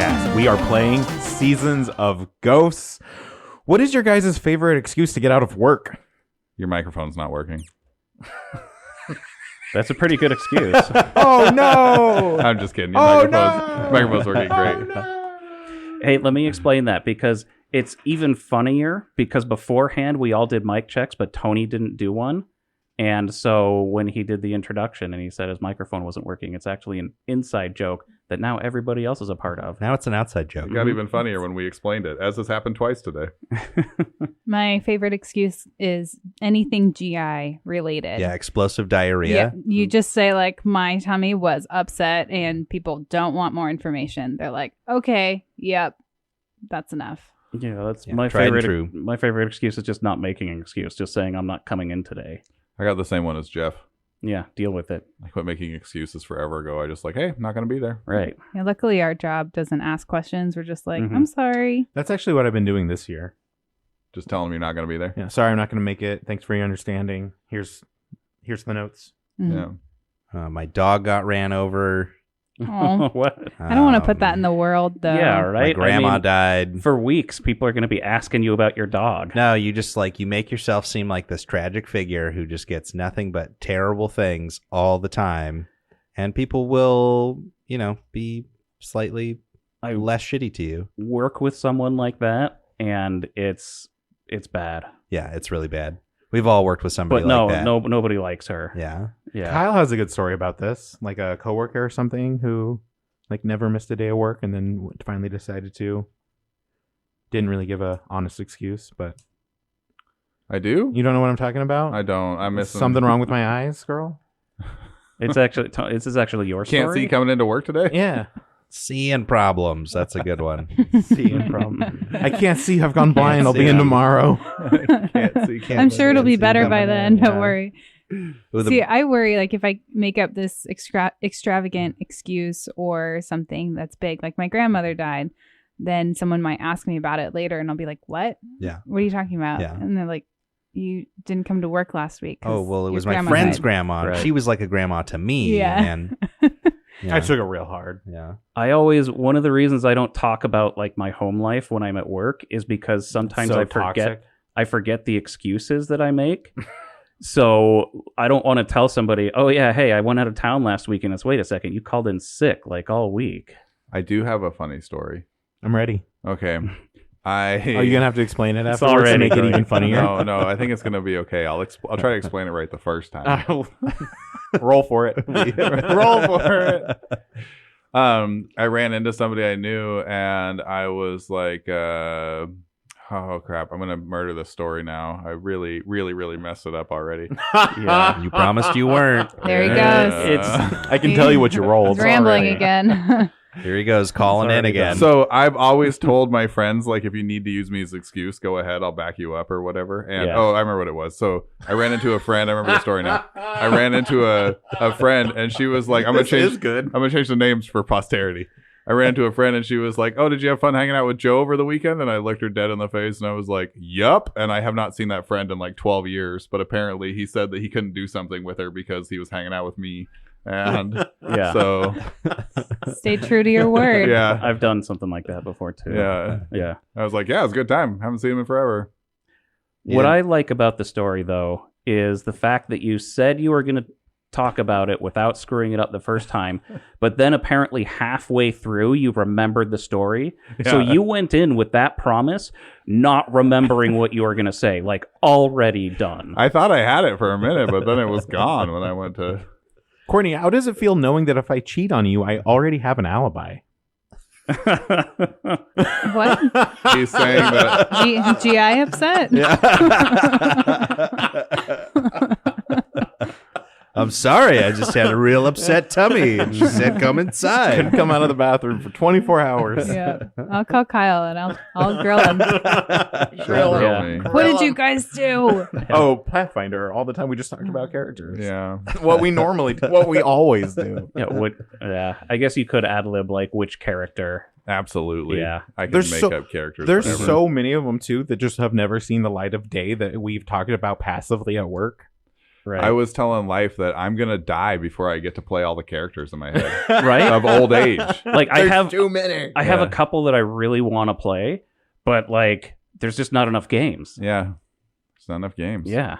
podcast. We are playing Seasons of Ghosts. What is your guys' favorite excuse to get out of work? Your microphone's not working. That's a pretty good excuse. Oh, no. I'm just kidding. Your microphone's working great. No. Hey, let me explain that, because it's even funnier because beforehand we all did mic checks, but Tony didn't do one. And so when he did the introduction and he said his microphone wasn't working, it's actually an inside joke that now everybody else is a part of. Now it's an outside joke. It got even funnier when we explained it, as has happened twice today. My favorite excuse is anything GI related. Yeah, explosive diarrhea. Yeah, you just say like, my tummy was upset and people don't want more information. They're like, okay, yep, that's enough. Yeah, that's Yeah, my tried and favorite. true. My favorite excuse is just not making an excuse, just saying I'm not coming in today. I got the same one as Jeff. Yeah, deal with it. I quit making excuses forever ago. I just like, hey, I'm not going to be there. Right. Yeah, luckily our job doesn't ask questions. We're just like, Mhm. I'm sorry. That's actually what I've been doing this year. Just tell them you're not going to be there. Yeah, sorry, I'm not going to make it. Thanks for your understanding. Here's the notes. Mhm. Yeah. My dog got ran over. Aw. What? I don't want to put that in the world, though. Yeah, My right. grandma died. For weeks, people are going to be asking you about your dog. No, you just you make yourself seem like this tragic figure who just gets nothing but terrible things all the time. And people will, be slightly I less shitty to you. work with someone like that, and it's bad. Yeah, it's really bad. We've all worked with somebody But no, like that. nobody likes her. Yeah. Yeah. Kyle has a good story about this, like a coworker or something who never missed a day of work and then finally decided to. Didn't really give a honest excuse, but I do? you don't know what I'm talking about? I don't. I miss Something wrong with my eyes, girl? This is actually your story. Can't see coming into work today? Yeah. Seeing problems. That's a good one. Seeing problem. I can't see. I've gone blind. I'll see be in them. tomorrow. Can't see. I'm sure it'll be see better them. by then. Don't Yeah. worry. Ooh, See, I worry if I make up this extravagant excuse or something that's big, like my grandmother died, then someone might ask me about it later and I'll be like, what? Yeah. What are you talking about? Yeah. And they're like, you didn't come to work last week. 'cause Oh, well, it your was my grandma friend's died." grandma. Right. She was like a grandma to me. Yeah. And, yeah. I took it real hard. Yeah. One of the reasons I don't talk about my home life when I'm at work is because sometimes So I forget the excuses that I make. So I don't want to tell somebody, oh yeah, hey, I went out of town last week, and it's, wait a second, you called in sick all week. I do have a funny story. I'm ready. Okay. Oh, you're going to have to explain it It's afterwards to already make it going. even funnier? No, I think it's going to be okay. I'll try to explain it right the first time. Roll for it. Roll for it. I ran into somebody I knew, and I was like, oh crap, I'm gonna murder this story now. I really, really, really messed it up already. Yeah. You promised you weren't. There he Yeah. goes. I can tell you what you rolled. He's rambling already. again. Here he goes, calling in already again. So I've always told my friends, if you need to use me as an excuse, go ahead, I'll back you up or whatever. And Yeah. I remember what it was. So I ran into a friend. I remember the story now. I ran into a friend, and she was like, I'm gonna change the names for posterity. I ran into a friend, and she was like, oh, did you have fun hanging out with Joe over the weekend? And I looked her dead in the face, and I was like, yup. And I have not seen that friend in 12 years. But apparently he said that he couldn't do something with her because he was hanging out with me. And Yeah. so, Stay true to your word. yeah. I've done something like that before too. Yeah. Yeah. I was like, yeah, it was a good time. Haven't seen him in forever. What I like about the story, though, is the fact that you said you were going to talk about it without screwing it up the first time, but then apparently halfway through you remembered the story. So Yeah. you went in with that promise, not remembering what you were going to say, already done. I thought I had it for a minute, but then it was gone when I went to... Courtney, how does it feel knowing that if I cheat on you, I already have an alibi? What? He's saying that... GI upset? I'm sorry. I just had a real upset tummy. And she said, come inside. Couldn't come out of the bathroom for 24 hours. Yeah. I'll call Kyle and I'll grill him. Grill Yeah. me. What did you guys do? Oh, Pathfinder. All the time we just talked about characters. Yeah. What we normally do. What we always do. Yeah, I guess you could ad lib which character. Absolutely. Yeah. I can There's make so- up characters. There's whenever. so many of them, too, that just have never seen the light of day that we've talked about passively at work. Right. I was telling Life that I'm gonna die before I get to play all the characters in my head Right? of old age. Like I have too many. I have a Yeah. couple that I really want to play, but like there's just not enough games. Yeah, there's not enough games. Yeah.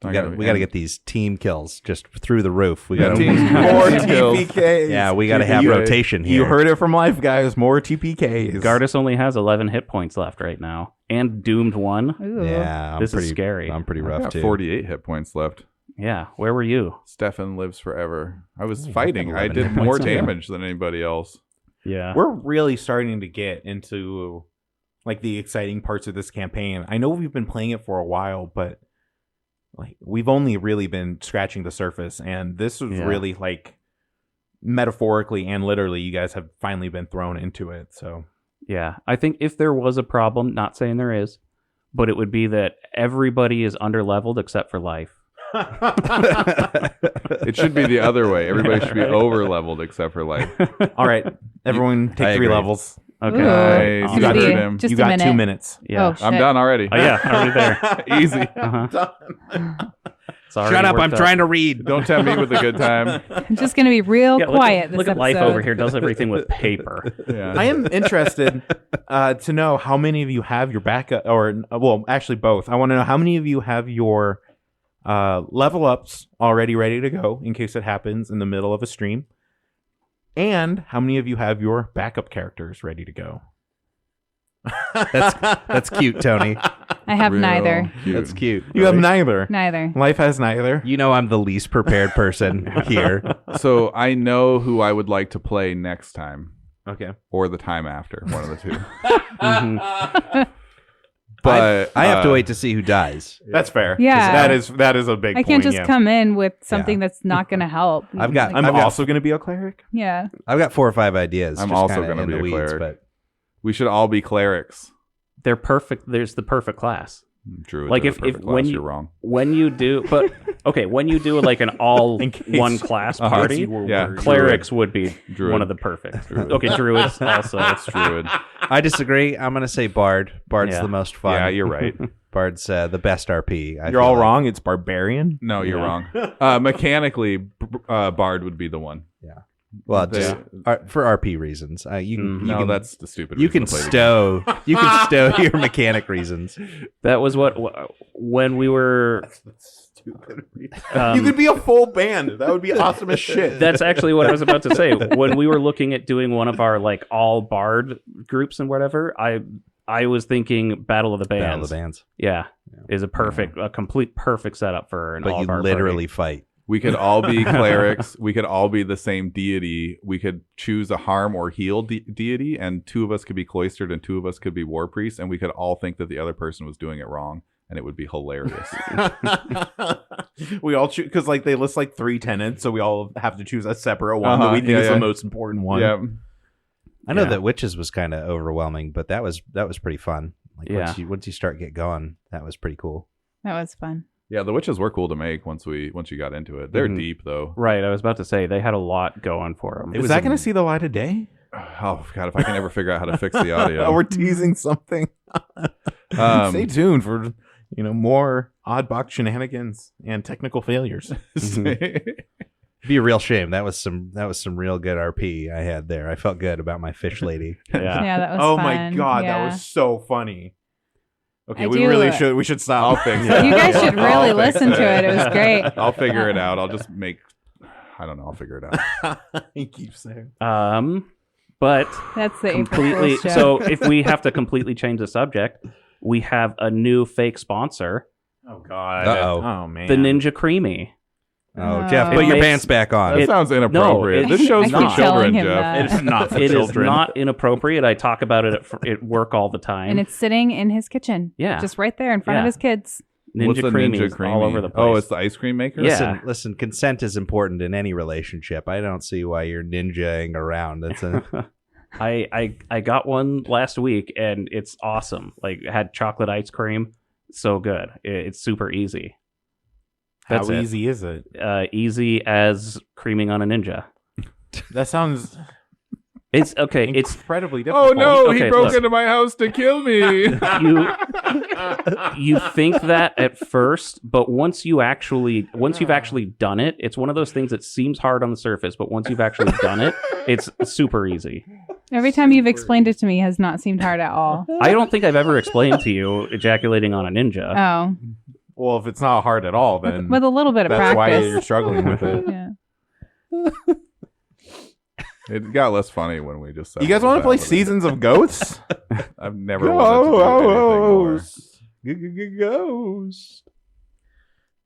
Not We gonna got be- to get these team kills just through the roof. We Yeah, got teams. to More Kills. TPKs. yeah, we got to have You- rotation here. You heard it from Life, guys. More TPKs. Gardas only has 11 hit points left right now, and Doomed 1. Ooh. Yeah, I'm This is pretty scary. I'm pretty I've rough got too. 48 hit points left. Yeah, where were you? Stephon lives forever. I was Ooh, fighting. I 11 did hit more points. damage than anybody else. Yeah. We're really starting to get into like the exciting parts of this campaign. I know we've been playing it for a while, but like we've only really been scratching the surface, and this is Yeah. really like metaphorically and literally you guys have finally been thrown into it. So Yeah. I think if there was a problem, not saying there is, but it would be that everybody is underleveled except for Life. It should be the other way. Everybody should be Right. over leveled except for Life. all right, everyone I take 3 agree. levels. Okay. Ooh. Nice. It's You gonna got be him. just You a got minute. 2 minutes. Yeah. Oh, I'm shit. done already. Oh, yeah, already there. Easy. Uh-huh. It's already Shut up! worked I'm out. trying to read. Don't tempt me with a good time. I'm just gonna be real Yeah, quiet. Look this at Life episode. over here. Does everything with paper. Yeah. I am interested to know how many of you have your backup, or well, actually both. I want to know how many of you have your level ups already ready to go in case it happens in the middle of a stream, and how many of you have your backup characters ready to go. That's cute, Tony. I have Real neither. cute. That's cute. You have neither. Neither. Life has neither. You know I'm the least prepared person here. So I know who I would like to play next time Okay. or the time after, one of the two. Mhm. But I have to wait to see who dies. That's fair. 'Cause Yeah. that is a big I can't point, just yeah. come in with something that's not gonna help. I've got- I'm I've got- also going to be a cleric. yeah. I've got 4 or 5 ideas. I'm just also kinda gonna in be the a weeds, cleric. but we should all be clerics. They're perfect. There's the perfect class. Druids Like are if- the perfect if when class, you- you're wrong. When you do, but okay, when you do like an all In case- one class Uh-huh. party, You were Yeah. worried. clerics would be Druid. one of the perfect. Druid. Okay, druids also. That's druid. I disagree. I'm gonna say Bard. Bard's Yeah. the most fun. Yeah, you're right. Bard's the best RP. I You're feel all like. wrong. It's barbarian. No, you're Yeah. wrong. Mechanically, Bard would be the one. Well, They- just for RP reasons. You Mhm. you no, can, that's the stupid. you reason can to play the stow you can stow your mechanic reasons. That was what when we were. Stupid. um, You could be a full band. That would be awesome as shit. That's actually what I was about to say. When we were looking at doing one of our like all bard groups and whatever, I was thinking Battle of the Bands. Battle of the bands. Yeah, is a complete perfect setup for an But all you bard literally fight. We could all be clerics. We could all be the same deity. We could choose a harm or heal deity, and 2 of us could be cloistered, and 2 of us could be war priests, and we could all think that the other person was doing it wrong, and it would be hilarious. We all choose because like they list like 3 tenants, so we all have to choose a separate one that Uh-huh, we think yeah, is yeah. the most important one. Yeah, I know Yeah. that witches was kind of overwhelming, but that was pretty fun. Like Yeah. once you start get going, that was pretty cool. That was fun. yeah. The witches were cool to make once you got into it. They're Mhm. deep though. Right, I was about to say they had a lot going for them. It Is was that a- going to see the light of day? Oh god, if I can ever figure out how to fix the audio. We're teasing something. Stay tuned for more Oddbox shenanigans and technical failures. It'd be a real shame. That was some real good RP I had there. I felt good about my fish lady. Yeah. Yeah, that was Oh fun. my god, Yeah. that was so funny. Okay, I we do- really should. We should stop. I'll fix Yeah. it. You guys should I'll really fix listen to it. It was great. I'll figure it out. I'll just make. I don't know. I'll figure it out. He keeps saying. But That's the completely. April Fool's joke. So if we have to completely change the subject, we have a new fake sponsor, Oh god. Uh-oh. Oh man. the Ninja Creamy. Oh, Jeff, It put your makes- pants back on. That It- sounds inappropriate. no, This show's I for keep telling children, him Jeff. that. It's not for It is children. not inappropriate. I talk about it at work all the time. And it's sitting in his kitchen. Yeah. Just right there in front of Yeah. his kids. What's the Creamy Ninja is Creamy? all over the place. Oh, it's the ice cream maker. Yeah. Listen, consent is important in any relationship. I don't see why you're ninjaing around. That's a I got one last week and it's awesome. Like it had chocolate ice cream, so good. It's super easy. How That's it. easy is it? Easy as creaming on a ninja. That sounds. It's okay. It's incredibly Oh difficult. no, Okay, he broke look. into my house to kill me. you think that at first, but once you've actually done it, it's one of those things that seems hard on the surface, but once you've actually done it, it's super easy. Every time you've explained it to me has not seemed hard at all. I don't think I've ever explained to you ejaculating on a ninja. Oh, Well, if it's not hard at all, then with a little bit of that's why practice. you're struggling with it. Yeah. It got less funny when we just said You guys want to play Seasons of Ghosts? I've never wanted to do anything more. Ghost.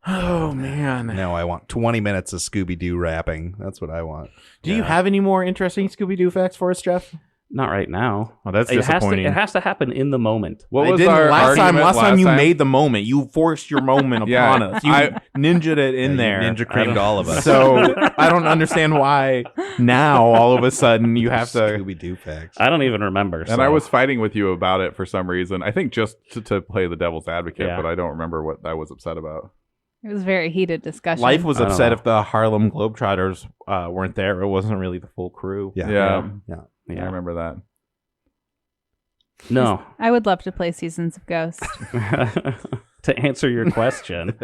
Oh man. No, I want 20 minutes of Scooby-Doo rapping. That's what I want. Do you have any more interesting Scooby-Doo facts for us, Jeff? Not right now. Oh, that's It disappointing. has to happen in the moment. What I was didn't our last time? argument Last time you time? made the moment. You forced your moment Yeah, upon us. You I- ninja'd it in You there. Ninja creamed all of us. So I don't understand why now all of a sudden you have to. Scooby-Doo facts. I don't even remember. And so. I was fighting with you about it for some reason. I think just to play the devil's advocate, Yeah. but I don't remember what I was upset about. It was a very heated discussion. Life was I don't upset know. if the Harlem Globetrotters weren't there. It wasn't really the full crew. Yeah. Yeah, Yeah. I Yeah. remember that. No. I would love to play Seasons of Ghost. To answer your question,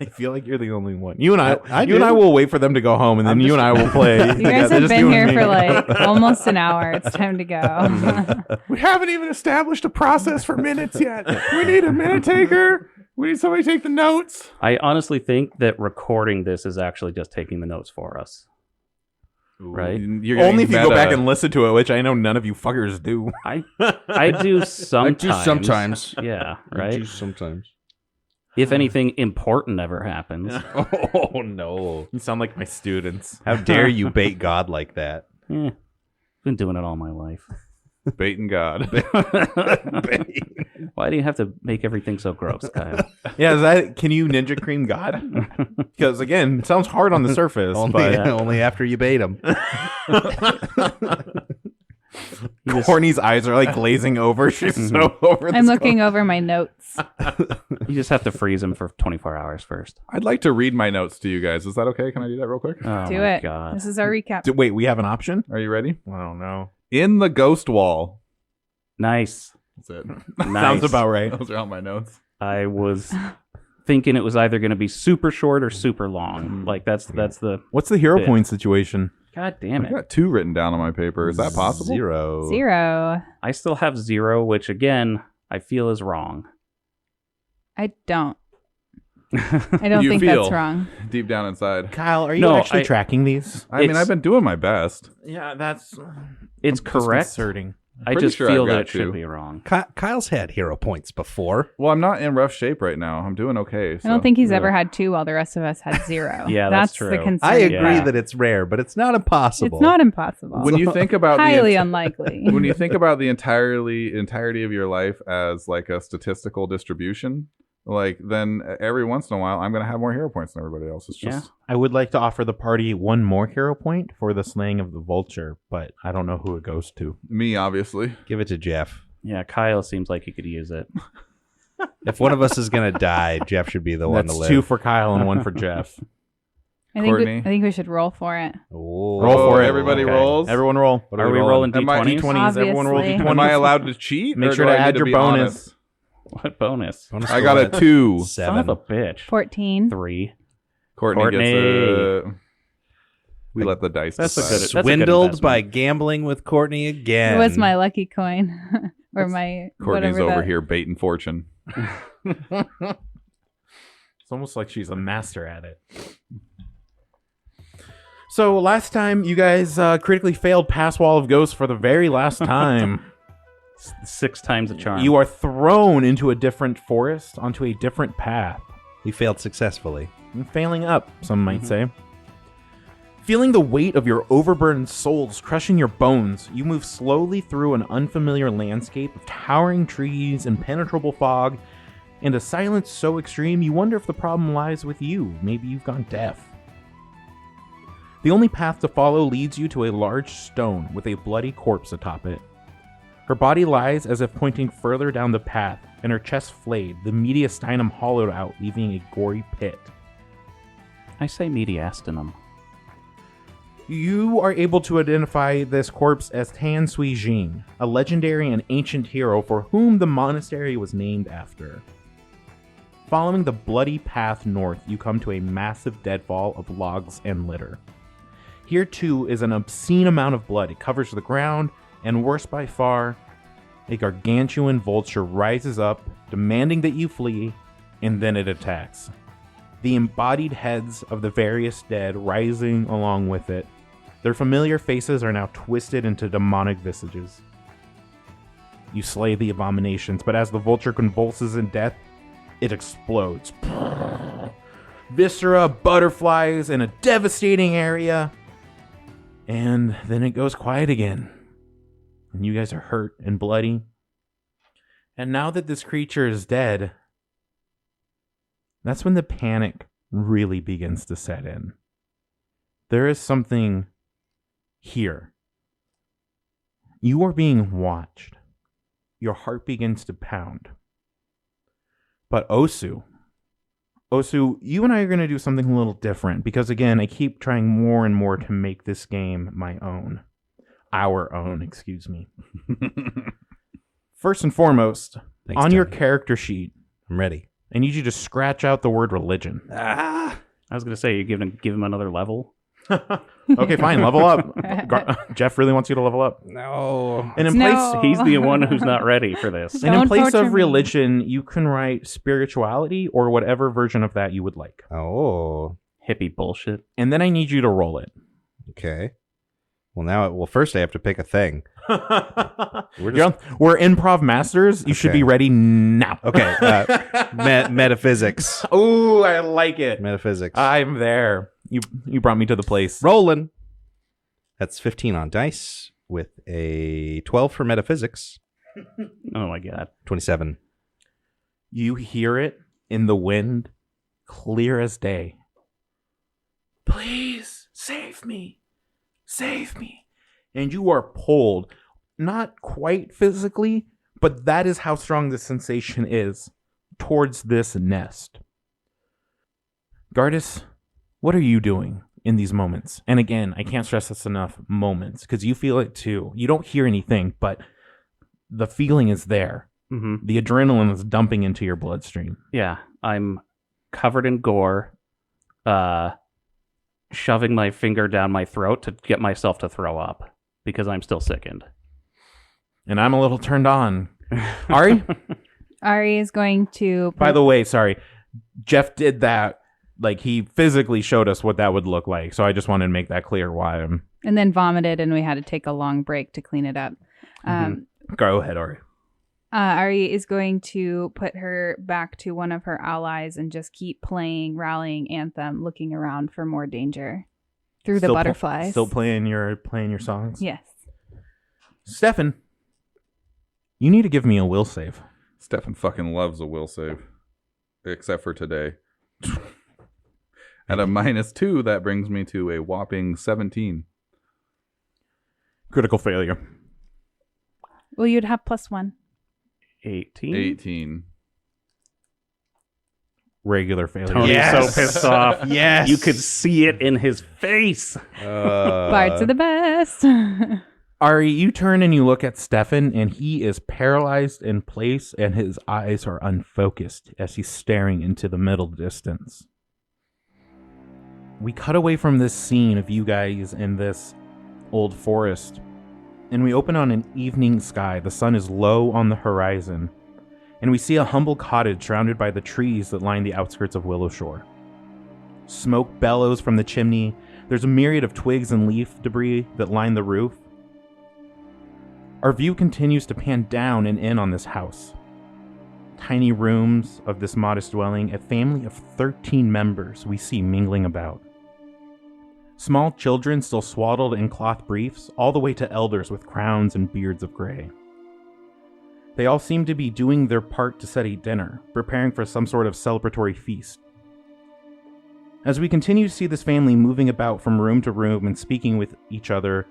I feel like you're the only one. You and I, I you and do. I will wait for them to go home, and then you and I will play. You guys together, have just been you and here me. for like almost an hour. It's time to go. We haven't even established a process for minutes yet. We need a minute taker. We need somebody to take the notes. I honestly think that recording this is actually just taking the notes for us. Right? You're Only if you go meta. back and listen to it, which I know none of you fuckers do. I do sometimes. sometimes. Yeah, right? Sometimes. If anything important ever happens. Oh, no. You sound like my students. How dare you bait God like that? Been doing it all my life. Baiting God. Why do you have to make everything so gross, Kyle? Yeah, is that? Can you ninja cream God? Because again, it sounds hard on the surface, Only, but only after you bait him. Corny's eyes are like glazing over. She's so over. I'm looking over my notes. You just have to freeze them for 24 hours first. I'd like to read my notes to you guys. Is that okay? Can I do that real quick? Oh Do my it. God. This is our recap. Wait, we have an option? Are you ready? I don't know. In the ghost wall. Nice. That's it. Nice. Sounds about right. Those are all my notes. I was thinking it was either going to be super short or super long. Like that's the. What's the hero Yeah. point situation? God damn I it! got 2 written down on my paper. Is that possible? 0. 0. I still have 0, which again I feel is wrong. I don't. I don't You think feel. that's wrong. Deep down inside. Kyle, are you No, actually I- tracking these? I mean, It's- I've been doing my best. Yeah, that's It's correct. disconcerting. I pretty just sure feel I've that got it should 2. be wrong. Kyle's had hero points before. Well, I'm not in rough shape right now. I'm doing okay. I don't think he's yeah. ever had 2 while the rest of us had 0. Yeah, that's the true. concern. I agree Yeah. that it's rare, but it's not impossible. It's not impossible. When you think about Highly the unlikely. when you think about the entirety of your life as like a statistical distribution, like then every once in a while I'm gonna have more hero points than everybody else. It's just I would like to offer the party one more hero point for the slaying of the vulture, but I don't know who it goes to. me, obviously. Give it to Jeff. Yeah, Kyle seems like he could use it. If one of us is going to die, Jeff should be the one to That's live. 2 for Kyle and 1 for Jeff. I Courtney. think we should roll for it. Oh. Roll for it. Everybody rolls. Everyone roll. What Are we rolling Am I- d20s? D20s. Everyone roll Obviously. D20s. Am I allowed to cheat? Make or sure do to I need add your be bonus. honest? What bonus? Bonus I got a roll. 2. Son of a 7. bitch. 14. 3. Courtney gets Courtney. a. We let the dice. That's a decide. good- that's a Swindled investment. by gambling with Courtney again. It was my lucky coin. Or my Courtney's whatever over that- here baiting fortune. It's almost like she's a master at it. So last time you guys critically failed Pass Wall of Ghosts for the very last time. 6 times a charm. You are thrown into a different forest, onto a different path. We failed successfully. And failing up, some might say. Feeling the weight of your overburdened souls crushing your bones, you move slowly through an unfamiliar landscape of towering trees, impenetrable fog, and a silence so extreme you wonder if the problem lies with you. Maybe you've gone deaf. The only path to follow leads you to a large stone with a bloody corpse atop it. Her body lies as if pointing further down the path, and her chest flayed, the mediastinum hollowed out, leaving a gory pit. I say mediastinum. You are able to identify this corpse as Tan Sui Jing, a legendary and ancient hero for whom the monastery was named after. Following the bloody path north, you come to a massive deadfall of logs and litter. Here too is an obscene amount of blood. It covers the ground, and worse by far, a gargantuan vulture rises up, demanding that you flee, and then it attacks. The embodied heads of the various dead rising along with it. Their familiar faces are now twisted into demonic visages. You slay the abominations, but as the vulture convulses in death, it explodes. Viscera, butterflies, in a devastating area. And then it goes quiet again. And you guys are hurt and bloody. And now that this creature is dead, that's when the panic really begins to set in. There is something here. You are being watched. Your heart begins to pound. But Osu, you and I are going to do something a little different because, again, I keep trying more and more to make this game my own. Our own, excuse me. First and foremost, Thanks, on your Tony. character sheet, I'm ready. I need you to scratch out the word religion. I was going to say, give him another level. Okay, fine, level up. Jeff really wants you to level up. No. And in No. He's the one who's not ready for this. And in Don't place torture of me. religion, you can write spirituality or whatever version of that you would like. Oh. Hippie bullshit. And then I need you to roll it. Okay. Well, first I have to pick a thing. We're We're improv masters. You should Okay. be ready now. Okay. Metaphysics. Oh, I like it. Metaphysics. I'm there. You brought me to the place. Rolling. That's 15 on dice with a 12 for metaphysics. Oh my god. 27. You hear it in the wind, clear as day. Please save me. Save me. And you are pulled, not quite physically, but that is how strong the sensation is, towards this nest. Gardas, what are you doing in these moments? And again, I can't stress this enough, moments, because you feel it too. You don't hear anything, but the feeling is there. Mm-hmm. The adrenaline is dumping into your bloodstream. Yeah, I'm covered in gore, shoving my finger down my throat to get myself to throw up because I'm still sickened. And I'm a little turned on. Ari? Ari is going to. By the way, sorry. Jeff did that. Like, he physically showed us what that would look like. So I just wanted to make that clear why I'm... And then vomited, and we had to take a long break to clean it up. Go ahead, Ari. Ari is going to put her back to one of her allies and just keep playing Rallying Anthem, looking around for more danger through the butterflies. Still playing your songs? Yes. Stephon, you need to give me a will save. Stephon fucking loves a will save. Except for today. At a -2, that brings me to a whopping 17. Critical failure. Well, you'd have +1. 18. 18. Regular failure. Tony's Yes. so pissed off. Yes. You could see it in his face. Bards are the best. Ari, you turn and you look at Stephon, and he is paralyzed in place, and his eyes are unfocused as he's staring into the middle distance. We cut away from this scene of you guys in this old forest, and we open on an evening sky. The sun is low on the horizon, and we see a humble cottage surrounded by the trees that line the outskirts of Willow Shore. Smoke bellows from the chimney. There's a myriad of twigs and leaf debris that line the roof. Our view continues to pan down and in on this house. Tiny rooms of this modest dwelling, a family of 13 members we see mingling about. Small children still swaddled in cloth briefs, all the way to elders with crowns and beards of gray. They all seem to be doing their part to set a dinner, preparing for some sort of celebratory feast. As we continue to see this family moving about from room to room and speaking with each other,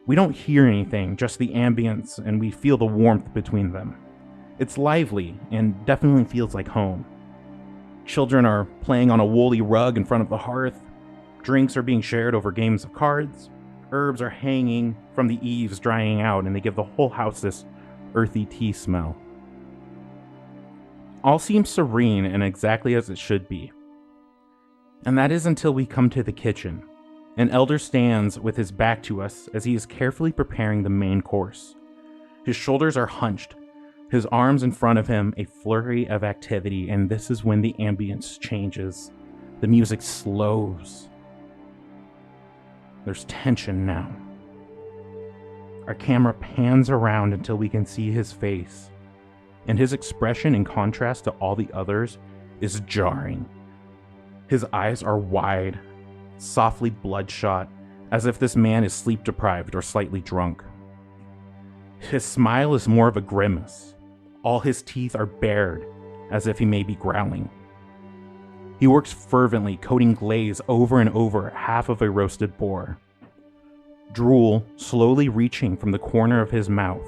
we don't hear anything, just the ambience, and we feel the warmth between them. It's lively and definitely feels like home. Children are playing on a woolly rug in front of the hearth. Drinks are being shared over games of cards. Herbs are hanging from the eaves, drying out, and they give the whole house this earthy tea smell. All seems serene and exactly as it should be. And that is until we come to the kitchen. An elder stands with his back to us as he is carefully preparing the main course. His shoulders are hunched, his arms in front of him, a flurry of activity, and this is when the ambience changes. The music slows. There's tension now. Our camera pans around until we can see his face, and his expression, in contrast to all the others, is jarring. His eyes are wide, softly bloodshot, as if this man is sleep-deprived or slightly drunk. His smile is more of a grimace. All his teeth are bared, as if he may be growling. He works fervently, coating glaze over and over half of a roasted boar. Drool slowly reaching from the corner of his mouth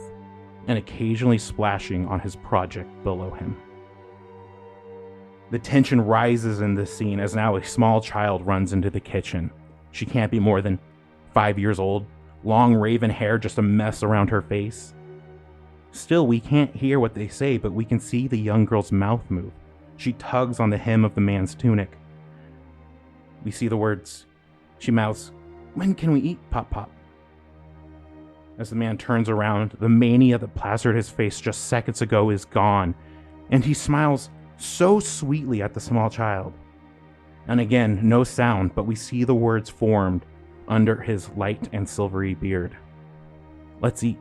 and occasionally splashing on his project below him. The tension rises in this scene as now a small child runs into the kitchen. She can't be more than 5 years old, long raven hair just a mess around her face. Still, we can't hear what they say, but we can see the young girl's mouth move. She tugs on the hem of the man's tunic. We see the words. She mouths, "When can we eat, Pop Pop?" As the man turns around, the mania that plastered his face just seconds ago is gone, and he smiles so sweetly at the small child. And again, no sound, but we see the words formed under his light and silvery beard. "Let's eat."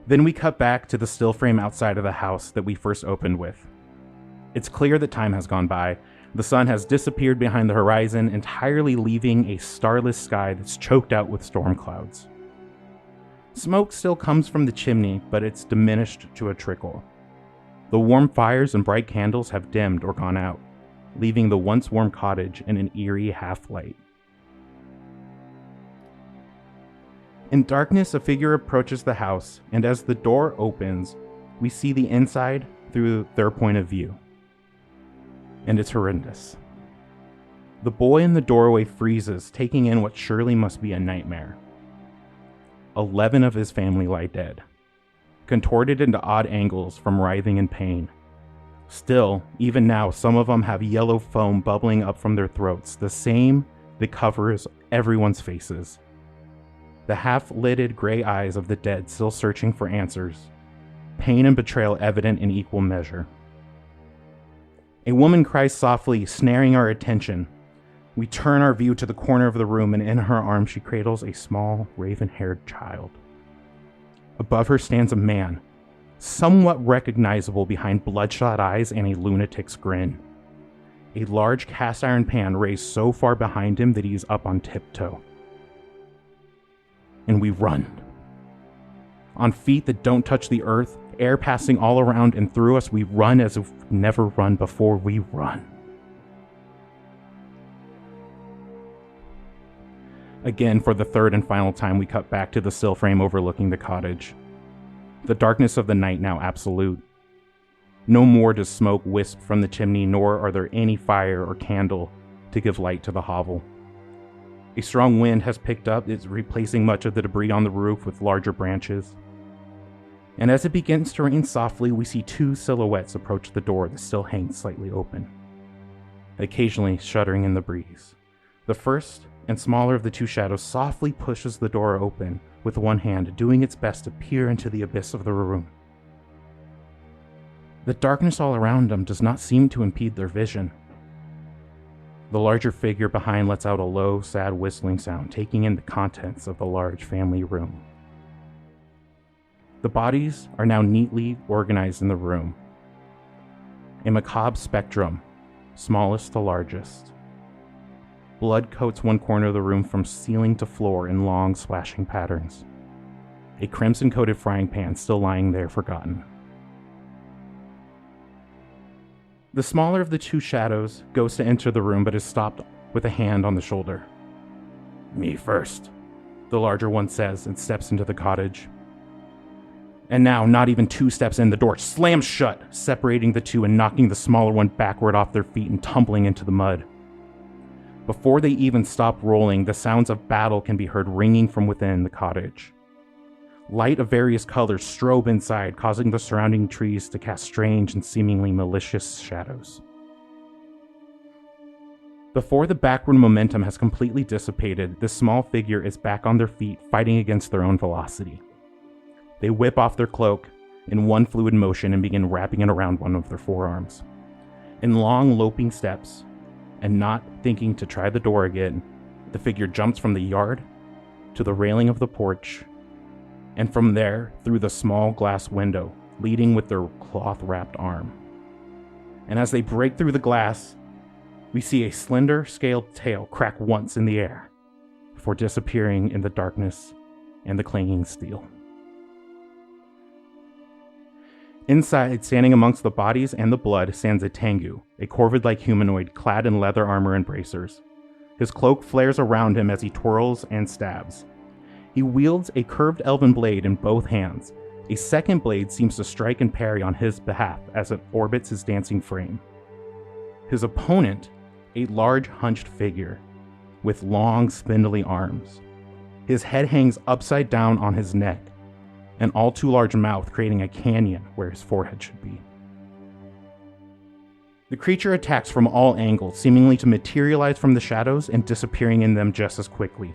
Then we cut back to the still frame outside of the house that we first opened with. It's clear that time has gone by. The sun has disappeared behind the horizon, entirely leaving a starless sky that's choked out with storm clouds. Smoke still comes from the chimney, but it's diminished to a trickle. The warm fires and bright candles have dimmed or gone out, leaving the once warm cottage in an eerie half-light. In darkness, a figure approaches the house, and as the door opens, we see the inside through their point of view. And it's horrendous. The boy in the doorway freezes, taking in what surely must be a nightmare. 11 of his family lie dead, contorted into odd angles from writhing in pain. Still, even now, some of them have yellow foam bubbling up from their throats, the same that covers everyone's faces. The half-lidded gray eyes of the dead still searching for answers, pain and betrayal evident in equal measure. A woman cries softly, snaring our attention. We turn our view to the corner of the room, and in her arms she cradles a small, raven-haired child. Above her stands a man, somewhat recognizable behind bloodshot eyes and a lunatic's grin. A large cast-iron pan raised so far behind him that he's up on tiptoe. And we run. On feet that don't touch the earth, air passing all around and through us, we run as if we've never run before. We run. Again, for the third and final time, we cut back to the still frame overlooking the cottage. The darkness of the night now absolute. No more does smoke wisp from the chimney, nor are there any fire or candle to give light to the hovel. A strong wind has picked up, it's replacing much of the debris on the roof with larger branches. And as it begins to rain softly, we see two silhouettes approach the door that still hangs slightly open, occasionally shuddering in the breeze. The first and smaller of the two shadows softly pushes the door open with one hand, doing its best to peer into the abyss of the room. The darkness all around them does not seem to impede their vision. The larger figure behind lets out a low, sad whistling sound, taking in the contents of the large family room. The bodies are now neatly organized in the room. A macabre spectrum, smallest to largest. Blood coats one corner of the room from ceiling to floor in long, splashing patterns. A crimson-coated frying pan still lying there forgotten. The smaller of the two shadows goes to enter the room, but is stopped with a hand on the shoulder. "Me first," the larger one says, and steps into the cottage. And now, not even 2 steps in, the door slams shut, separating the two and knocking the smaller one backward off their feet and tumbling into the mud. Before they even stop rolling, the sounds of battle can be heard ringing from within the cottage. Light of various colors strobe inside, causing the surrounding trees to cast strange and seemingly malicious shadows. Before the backward momentum has completely dissipated, this small figure is back on their feet, fighting against their own velocity. They whip off their cloak in one fluid motion and begin wrapping it around one of their forearms. In long, loping steps, and not thinking to try the door again, the figure jumps from the yard to the railing of the porch, and from there through the small glass window, leading with their cloth-wrapped arm. And as they break through the glass, we see a slender, scaled tail crack once in the air, before disappearing in the darkness and the clanging steel. Inside, standing amongst the bodies and the blood, stands a Tengu, a corvid-like humanoid clad in leather armor and bracers. His cloak flares around him as he twirls and stabs. He wields a curved elven blade in both hands. A second blade seems to strike and parry on his behalf as it orbits his dancing frame. His opponent, a large hunched figure with long spindly arms. His head hangs upside down on his neck, an all too large mouth creating a canyon where his forehead should be. The creature attacks from all angles, seemingly to materialize from the shadows and disappearing in them just as quickly.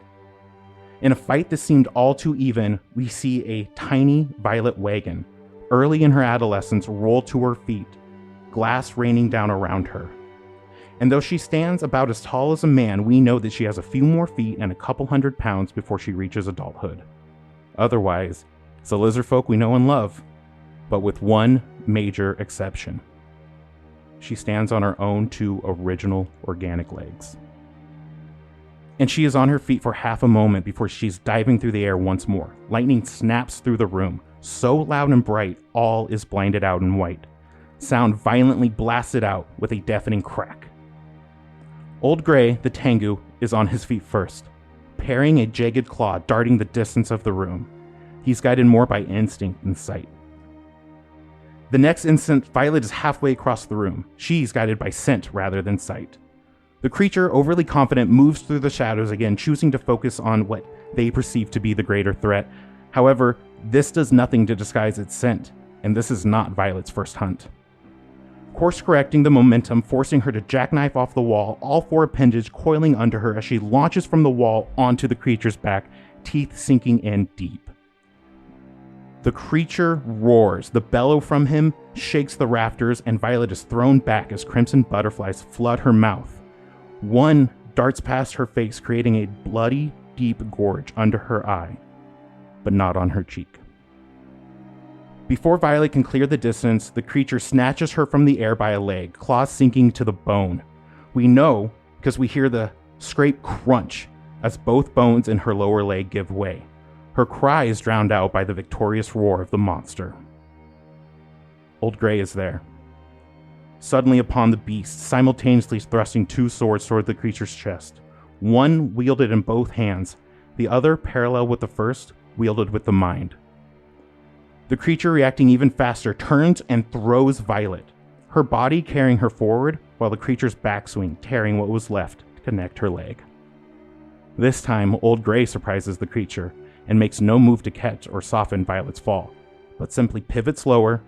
In a fight that seemed all too even, we see a tiny violet wagon, early in her adolescence, roll to her feet, glass raining down around her. And though she stands about as tall as a man, we know that she has a few more feet and a couple 100 pounds before she reaches adulthood. Otherwise, it's the lizard folk we know and love, but with one major exception. She stands on her own two original organic legs. And she is on her feet for half a moment before she's diving through the air once more. Lightning snaps through the room, so loud and bright, all is blinded out in white. Sound violently blasted out with a deafening crack. Old Gray, the Tengu, is on his feet first, parrying a jagged claw darting the distance of the room. He's guided more by instinct than sight. The next instant, Violet is halfway across the room. She's guided by scent rather than sight. The creature, overly confident, moves through the shadows again, choosing to focus on what they perceive to be the greater threat. However, this does nothing to disguise its scent, and this is not Violet's first hunt. Course-correcting the momentum, forcing her to jackknife off the wall, all four appendage coiling under her as she launches from the wall onto the creature's back, teeth sinking in deep. The creature roars, the bellow from him shakes the rafters, and Violet is thrown back as crimson butterflies flood her mouth. One darts past her face, creating a bloody, deep gorge under her eye, but not on her cheek. Before Violet can clear the distance, the creature snatches her from the air by a leg, claws sinking to the bone. We know because we hear the scrape crunch as both bones in her lower leg give way. Her cry is drowned out by the victorious roar of the monster. Old Gray is there, suddenly upon the beast, simultaneously thrusting two swords toward the creature's chest. One wielded in both hands, the other, parallel with the first, wielded with the mind. The creature, reacting even faster, turns and throws Violet, her body carrying her forward, while the creature's backswing tearing what was left to connect her leg. This time, Old Gray surprises the creature and makes no move to catch or soften Violet's fall, but simply pivots lower,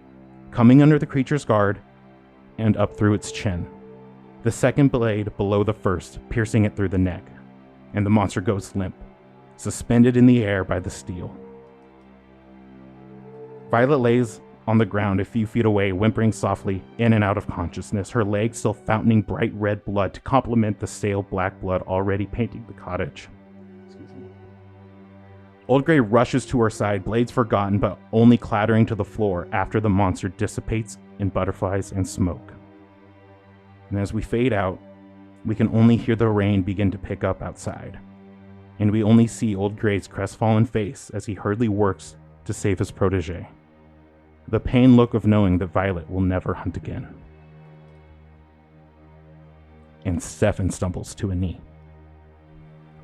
coming under the creature's guard, and up through its chin. The second blade below the first, piercing it through the neck, and the monster goes limp, suspended in the air by the steel. Violet lays on the ground a few feet away, whimpering softly in and out of consciousness, her legs still fountaining bright red blood to complement the stale black blood already painting the cottage. Old Gray rushes to her side, blades forgotten but only clattering to the floor after the monster dissipates in butterflies and smoke. And as we fade out, we can only hear the rain begin to pick up outside, and we only see Old Gray's crestfallen face as he hurriedly works to save his protege. The pained look of knowing that Violet will never hunt again. And Stephon stumbles to a knee.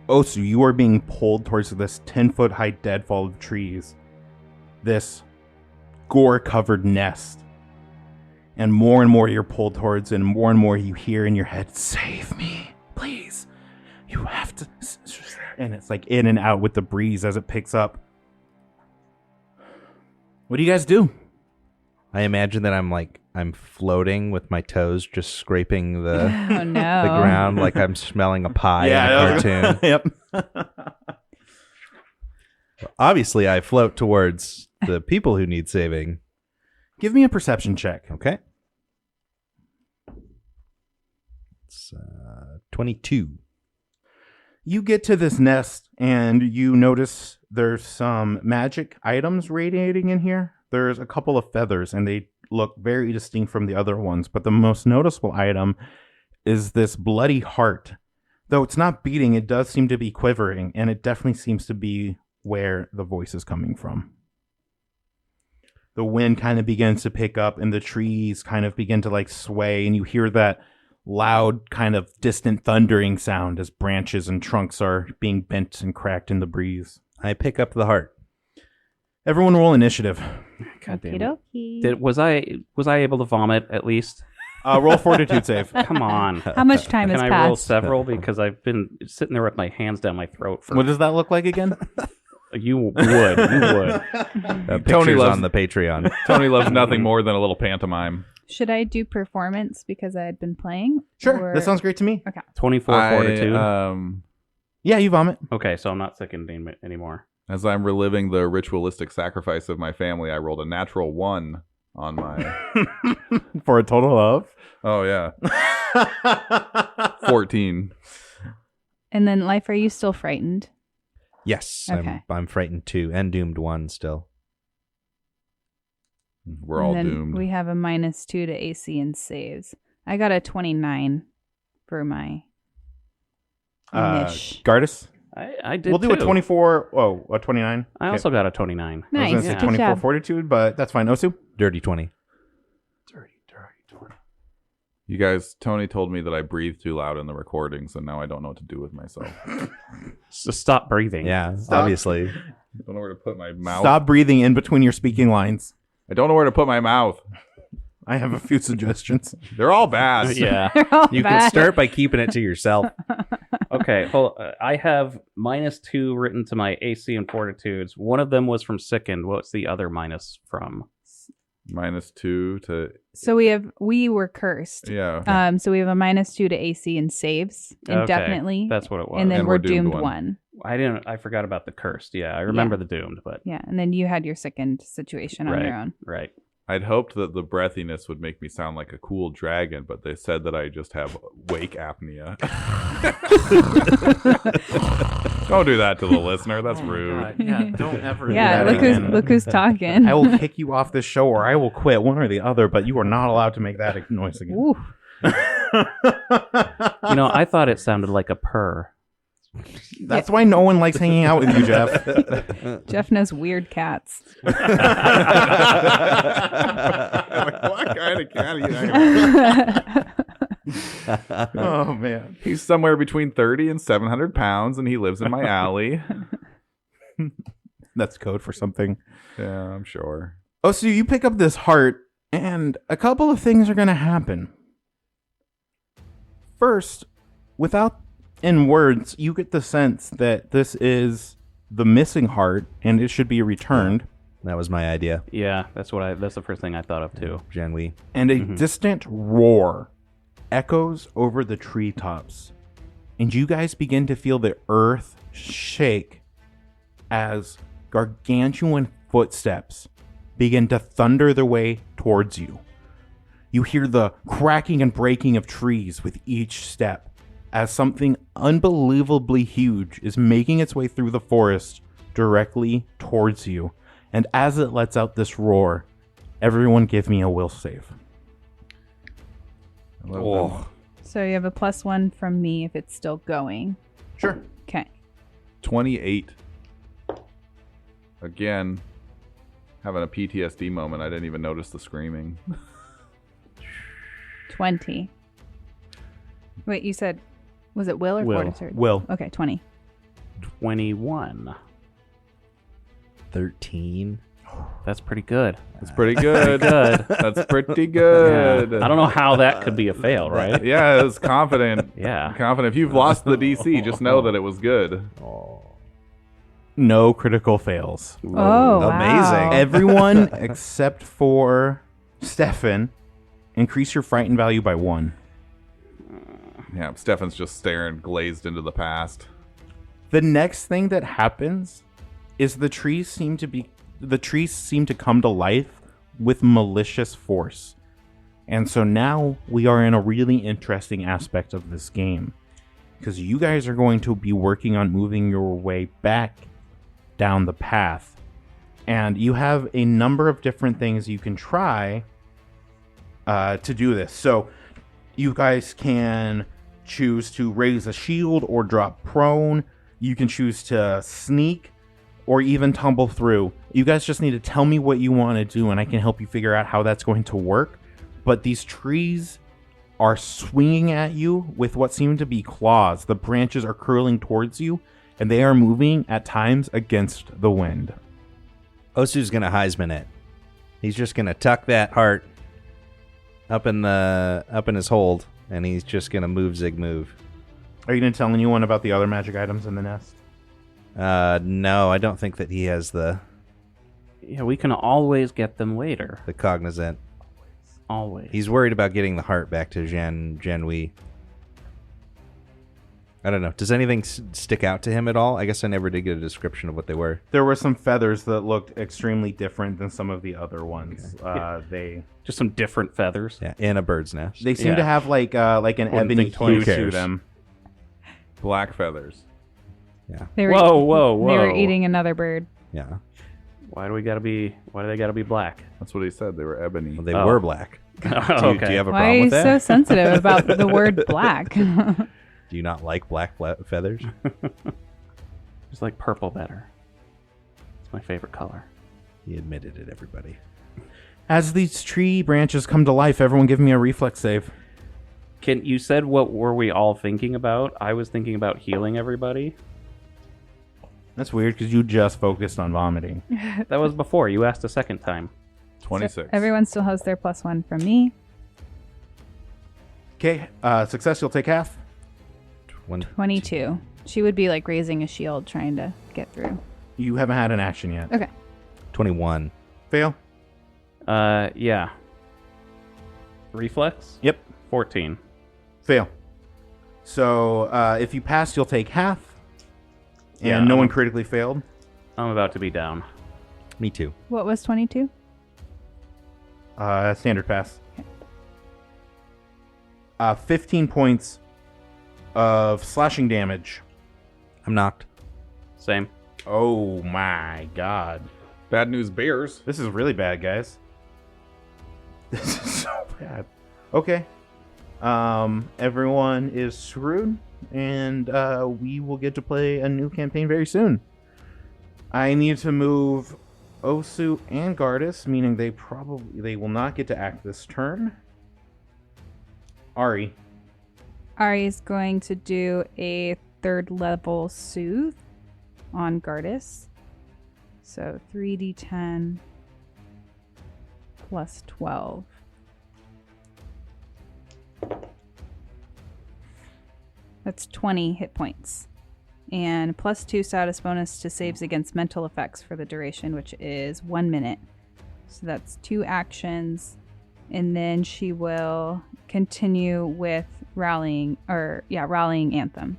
Osu, you are being pulled towards this 10-foot-high deadfall of trees. This gore-covered nest. And more you're pulled towards, and more you hear in your head, "Save me, please. You have to... And it's like in and out with the breeze as it picks up. What do you guys do? I imagine that I'm floating with my toes just scraping the Oh no. the ground like I'm smelling a pie in a cartoon. Yep. Obviously, I float towards the people who need saving. Give me a perception check. Okay. It's 22. You get to this nest and you notice there's some magic items radiating in here. There's a couple of feathers and they look very distinct from the other ones. But the most noticeable item is this bloody heart. Though it's not beating, it does seem to be quivering, and it definitely seems to be where the voice is coming from. The wind kind of begins to pick up and the trees kind of begin to like sway, and you hear that loud kind of distant thundering sound as branches and trunks are being bent and cracked in the breeze. I pick up the heart. Everyone roll initiative. God damn it. Okey-dokey. Was I able to vomit at least? Roll fortitude save. Come on. How much time Can has I passed? roll several? Because I've been sitting there with my hands down my throat for... What does that look like again? You would. You would. Pictures loves- on the Patreon. Tony loves nothing more than a little pantomime. Should I do performance because I had been playing? Sure, Or- that sounds great to me. 24 fortitude. Yeah, you vomit. Okay, so I'm not sickened anymore. As I'm reliving the ritualistic sacrifice of my family, I rolled a natural 1 on my... For a total of? Oh, yeah. 14. And then, Life, are you still frightened? Yes, Okay. I'm frightened too, and doomed 1 still. We're all and then doomed. We have a -2 to AC and saves. I got a 29 for my niche. Gardus? I did We'll do a too. 24. Oh, a 29. I also got a 29. I was Nice. going to say Good 24 job. fortitude, but that's fine. Osu? Dirty 20. Dirty 20. You guys, Tony told me that I breathed too loud in the recordings, and now I don't know what to do with myself. So stop breathing. Yeah, Stop. obviously. I don't know where to put my mouth. Stop breathing in between your speaking lines. I don't know where to put my mouth. I have a few suggestions. They're all bad. Yeah. They're all You bad. can start by keeping it to yourself. Okay. I have -2 written to my AC and fortitudes. One of them was from sickened. What's the other minus from? -2 to... So we were cursed. Yeah. So we have a -2 to AC and saves indefinitely. Okay, that's what it was. And then And we're we're doomed doomed one. 1. I forgot about the cursed. Yeah, I remember the doomed, but Yeah, and then you had your second situation on your own. right. I'd hoped that the breathiness would make me sound like a cool dragon, but they said that I just have wake apnea. Don't do that to the listener. That's rude. Yeah, don't ever. do Yeah, that again. look who's talking. I will kick you off this show or I will quit, one or the other, but you are not allowed to make that noise again. Ooh. You know, I thought it sounded like a purr. That's why no one likes hanging out with you, Jeff. Jeff knows weird cats. Like, what kind of cat are you hanging with? Oh, man. He's somewhere between 30 and 700 pounds, and he lives in my alley. That's code for something. Yeah, I'm sure. Oh, so you pick up this heart, and a couple of things are going to happen. First, without in words, you get the sense that this is the missing heart, and it should be returned. That was my idea. Yeah, that's the first thing I thought of too. Jean-Louis. And a distant roar echoes over the treetops. And you guys begin to feel the earth shake as gargantuan footsteps begin to thunder their way towards you. You hear the cracking and breaking of trees with each step as something unbelievably huge is making its way through the forest directly towards you. And as it lets out this roar, everyone give me a will save. I love them. So you have a +1 from me if it's still going. Sure. Okay. 28. Again, having a PTSD moment. I didn't even notice the screaming. 20. Wait, you said, was it will or Will. fortitude? Will. Okay, 20. 21. 13. That's pretty good. That's pretty good. Good. That's pretty good. Yeah. I don't know how that could be a fail, right? Yeah, it was confident. Yeah. Confident. If you've lost the DC, just know that it was good. No critical fails. Oh, Amazing. wow. Everyone except for Stephon, increase your frightened value by 1. Yeah, Stefan's just staring glazed into the past. The next thing that happens is the trees seem to come to life with malicious force. And so now we are in a really interesting aspect of this game, because you guys are going to be working on moving your way back down the path. And you have a number of different things you can try to do this. So you guys can choose to raise a shield or drop prone. You can choose to sneak or even tumble through. You guys just need to tell me what you want to do, and I can help you figure out how that's going to work. But these trees are swinging at you with what seem to be claws. The branches are curling towards you, and they are moving at times against the wind. Osu's going to Heisman it. He's just going to tuck that heart up in his hold, and he's just going to move zig move. Are you going to tell anyone about the other magic items in the nest? No, I don't think that he has the Yeah, we can always get them later. cognizant. Always. He's worried about getting the heart back to Jean Wei. I don't know. Does anything stick out to him at all? I guess I never did get a description of what they were. There were some feathers that looked extremely different than some of the other ones. They Just some different feathers. Yeah, in a bird's nest. seem Yeah. to have like an ebony think 20 hue to cares. them. Black feathers. They were, Whoa. They were eating another bird. Yeah. Why do they gotta be black? That's what he said. They were ebony. Well, they Oh. were black. Do you have a Why problem are you with that? so sensitive about the word black? Do you not like black feathers? Just like purple better. It's my favorite color. He admitted it, everybody. As these tree branches come to life, everyone give me a reflex save. You said what were we all thinking about? I was thinking about healing everybody. That's weird because you just focused on vomiting. That was before. You asked a second time. 26. Everyone still has their +1 from me. Okay, success, you'll take half. 22. She would be like raising a shield trying to get through. You haven't had an action yet. Okay. 21. Fail? Yeah. Reflex? Yep. 14. Fail. So if you pass, you'll take half. And Yeah, no I'm- one critically failed. I'm about to be down. Me too. What was 22? Standard pass. 15 points of slashing damage. I'm knocked. Same. Oh my god. Bad news bears. This is really bad, guys. This is so bad. Okay. Everyone is screwed, and we will get to play a new campaign very soon. I need to move Osu and Gardas, meaning they will not get to act this turn. Ari. Ari is going to do a 3rd level soothe on Gardas. So 3d10 plus 12. That's 20 hit points. And +2 status bonus to saves against mental effects for the duration, which is 1 minute. So that's 2 actions. And then she will continue with rallying anthem.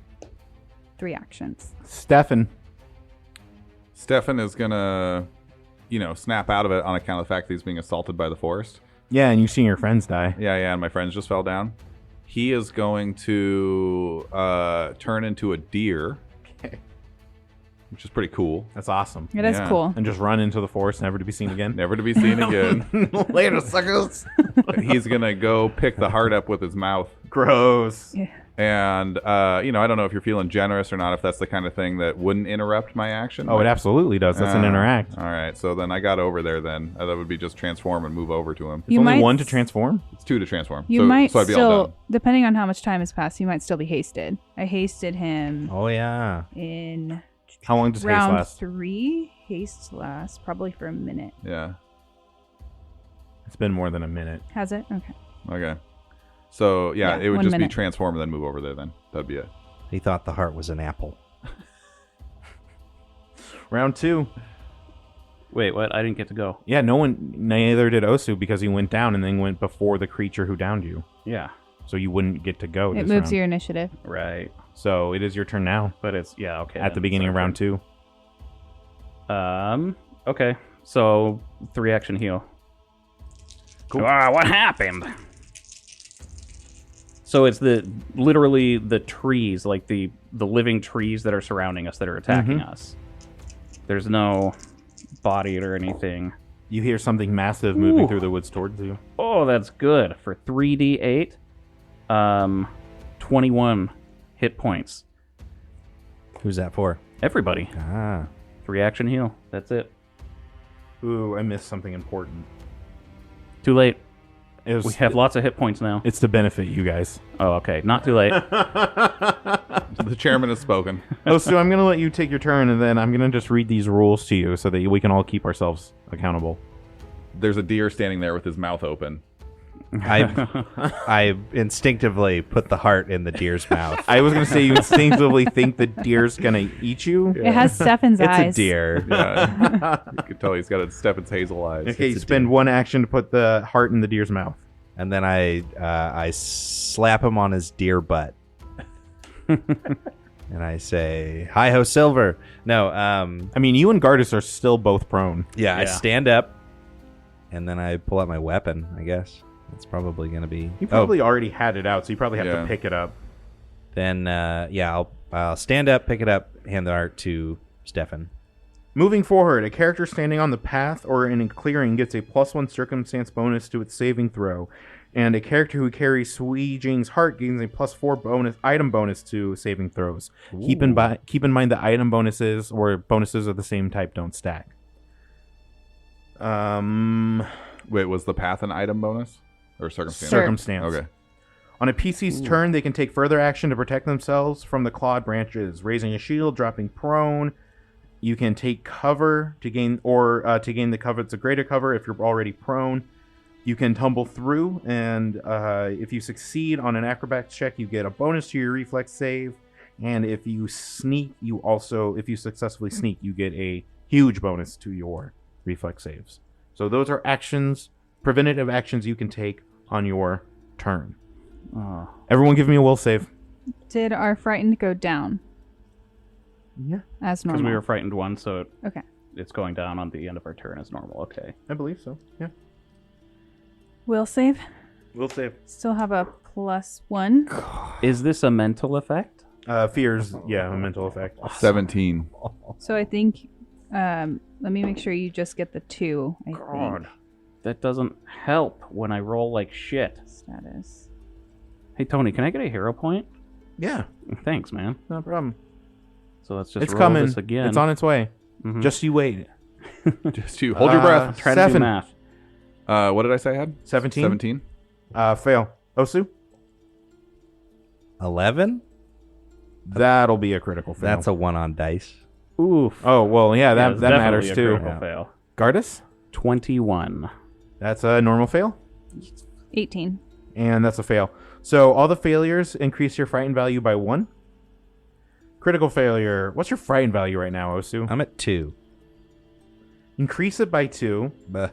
3 actions. Stephon. Stefan is gonna, snap out of it on account of the fact that he's being assaulted by the forest. Yeah, and you've seen your friends die. Yeah, and my friends just fell down. He is going to turn into a deer. Okay. Which is pretty cool. That's awesome. It is Yeah. cool. And just run into the forest, never to be seen again. Never to be seen again. Later, suckers. He's going to go pick the heart up with his mouth. Gross. Yeah. And, I don't know if you're feeling generous or not, if that's the kind of thing that wouldn't interrupt my action. Oh, it absolutely does. That's an interact. All right, so then I got over there then. That would be just transform and move over to him. It's only one to transform? It's 2 to transform. You so, might so I'd be all done. still, depending on how much time has passed, you might still be hasted. I hasted him Oh, yeah. in How long does haste round last? 3. haste last? Probably for a minute. Yeah. It's been more than a minute. Has it? Okay. Okay. So, yeah, Yeah, it would 1 just minute. be transform and then move over there then. That'd be it. He thought the heart was an apple. Round 2. Wait, what? I didn't get to go. Yeah, neither did Osu because he went down and then went before the creature who downed you. Yeah. So you wouldn't get to go It this moves round. your initiative. Right. So it is your turn now But it's, yeah, okay. at the beginning of round 2. Okay. So 3 action heal. Cool. What happened? So it's literally the trees, like the living trees that are surrounding us that are attacking us. There's no body or anything. You hear something massive moving through the woods towards you. Oh, that's good. For 3d8, 21 hit points. Who's that for? Everybody. Ah. 3 action heal. That's it. Ooh, I missed something important. Too late. It was, We have lots of hit points now. It's to benefit you guys. Oh, okay. Not too late. The chairman has spoken. Oh, so I'm going to let you take your turn, and then I'm going to just read these rules to you so that we can all keep ourselves accountable. There's a deer standing there with his mouth open. I instinctively put the heart in the deer's mouth. I was going to say you instinctively think the deer's going to eat you. It has Stephan's It's eyes. a deer. Yeah. You can tell he's got Stephon's hazel eyes. Okay, you a spend deer. 1 action to put the heart in the deer's mouth. And then I slap him on his deer butt. And I say, "Hi ho, Silver." No, I mean, you and Gardas are still both prone. yeah, I Yeah. stand up, and then I pull out my weapon. I guess it's probably gonna be. You probably already had it out, so you probably have Yeah. to pick it up. Then I'll stand up, pick it up, hand the art to Stephon. Moving forward, a character standing on the path or in a clearing gets a +1 circumstance bonus to its saving throw, and a character who carries Sui Jing's heart gains a +4 item bonus to saving throws. Keep in mind the item bonuses or bonuses of the same type don't stack. Wait, was the path an item bonus? Or circumstance? Circumstance. Okay. On a PC's turn, they can take further action to protect themselves from the clawed branches, raising a shield, dropping prone. You can take cover to gain the cover. It's a greater cover if you're already prone. You can tumble through, and if you succeed on an acrobatics check, you get a bonus to your reflex save. And if you sneak, if you successfully sneak, you get a huge bonus to your reflex saves. So those are preventative actions you can take on your turn. Oh. Everyone give me a will save. Did our frightened go down Yeah, as Because normal? we were frightened one, so Okay. it's going down on the end of our turn as normal. Okay. I believe so. Yeah. Will save. Will save. Still have a +1. Is this a mental effect? Fears, yeah, a mental effect. 17. So I think, let me make sure you just get the 2, I think. That doesn't help when I roll like shit. Status. Hey, Tony, can I get a hero point? Yeah, Thanks, man. no problem. So let's just It's roll coming. this again. It's on its way. Mhm. Just you wait. Just you. Hold your breath. Try to do 7. math. What did I say I had? 17. 17? Fail. Osu? 11. That'll be a critical fail. That's a 1 on dice. Oof. Oh, well, yeah, that it's matters definitely a too. critical Yeah. fail. Gardas? 21. That's a normal fail. 18. And that's a fail. So all the failures increase your frightened value by 1. Critical failure. What's your frightened value right now, Osu? I'm at 2. Increase it by 2, Bah.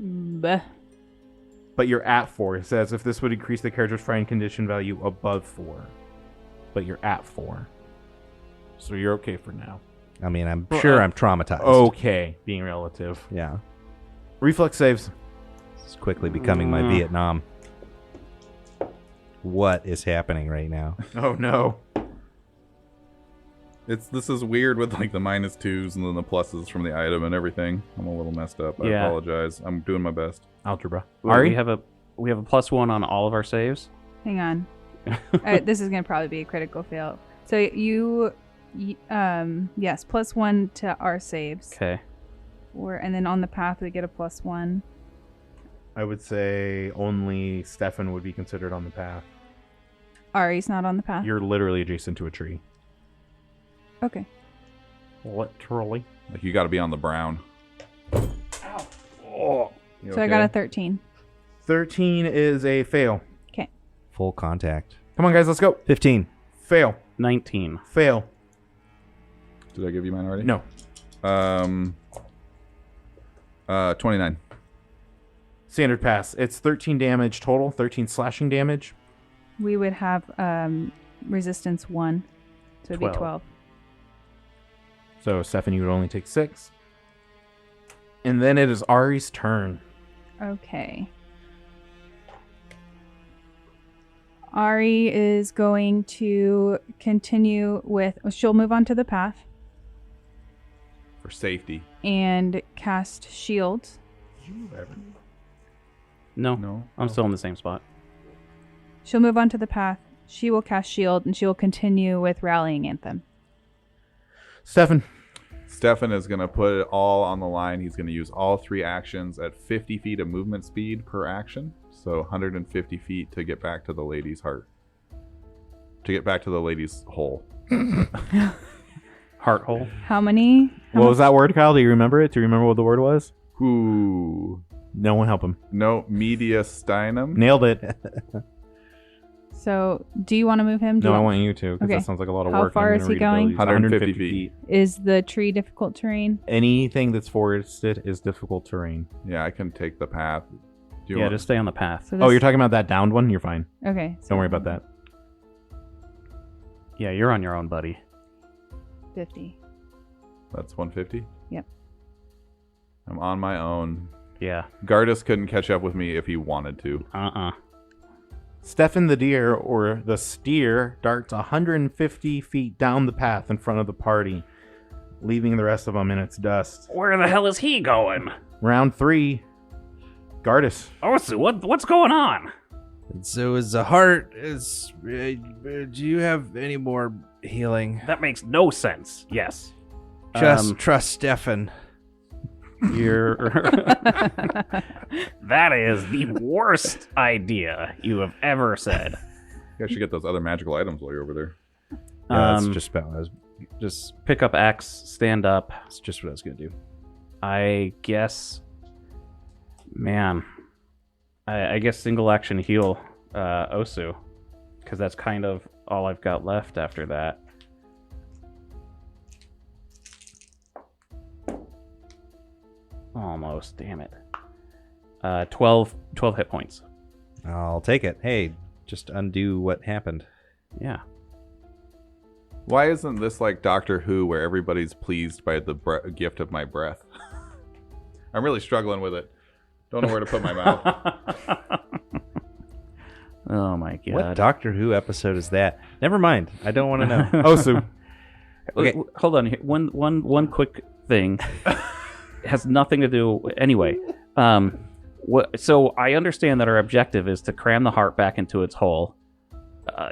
Bleh. but you're at 4. It says if this would increase the character's frightened condition value above 4. But you're at 4. So you're okay for now. I mean, I'm sure I'm traumatized. Okay, being relative. Yeah. Reflex saves. It's quickly becoming my Vietnam. What is happening right now? Oh no. This is weird with like the -2s and then the pluses from the item and everything. I'm a little messed up. I Yeah. apologize. I'm doing my best. Algebra. We Ari? have a +1 on all of our saves. Hang on. This is going to probably be a critical fail. So yes, +1 to our saves. Okay. And then on the path we get a +1. I would say only Stephon would be considered on the path. Ari's not on the path. You're literally adjacent to a tree. Okay. Literally. Like you got to be on the brown. Oh. So I got a 13. 13 is a fail. Okay. Full contact. Come on, guys, let's go. 15. Fail. 19. Fail. Did I give you mine already? No. 29. Standard pass. It's 13 damage total, 13 slashing damage. We would have resistance 1. So it'd 12. be 12. So, Stephon, you would only take 6. And then it is Ari's turn. Okay. Ari is going to continue with... She'll move on to the path For safety. and cast shield. No. No. I'm still in the same spot. She'll move on to the path. She will cast shield, and she will continue with Rallying Anthem. Stephon. Stephon is going to put it all on the line. He's going to use all 3 actions at 50 feet of movement speed per action. So 150 feet to get back to the lady's heart. To get back to the lady's hole. Heart hole. How many? What was that word, Kyle? Do you remember it? Do you remember what the word was? Ooh. No one help him. No, mediastinum. Nailed it. So, do you want to move him? Do No, you I want you to, because Okay. that sounds like a lot of How work. far I'm is gonna he read going? abilities. 150 feet. Is the tree difficult terrain? Anything that's forested is difficult terrain. Yeah, I can take the path. Do you Yeah, want... just stay on the path. So Oh, you're talking about that downed one? You're fine. Okay. Don't worry about that. Yeah, you're on your own, buddy. 50. That's 150? Yep. I'm on my own. Yeah. Gardas couldn't catch up with me if he wanted to. Stephon the deer, or the steer, darts 150 feet down the path in front of the party, leaving the rest of them in its dust. Where the hell is he going? Round 3. Gardas. Oh, so what's going on? So is the heart is. Do you have any more healing? That makes no sense. Yes. Just trust Stephon. You're. That is the worst idea you have ever said. You guys should get those other magical items while you're over there. Yeah, that's just about what I was. Just Pick up axe, stand up. that's just what I was gonna do. I guess. Man. I guess single action heal Osu. Because that's kind of all I've got left after that. Almost, damn it. 12 hit points. I'll take it. Hey, just undo what happened. Yeah. Why isn't this like Doctor Who, where everybody's pleased by the gift of my breath? I'm really struggling with it. Don't know where to put my mouth. Oh my god. What Doctor Who episode is that? Never mind. I don't want to know. Osu. Okay. Hold on. One quick thing. It has nothing to do. Anyway, so I understand that our objective is to cram the heart back into its hole.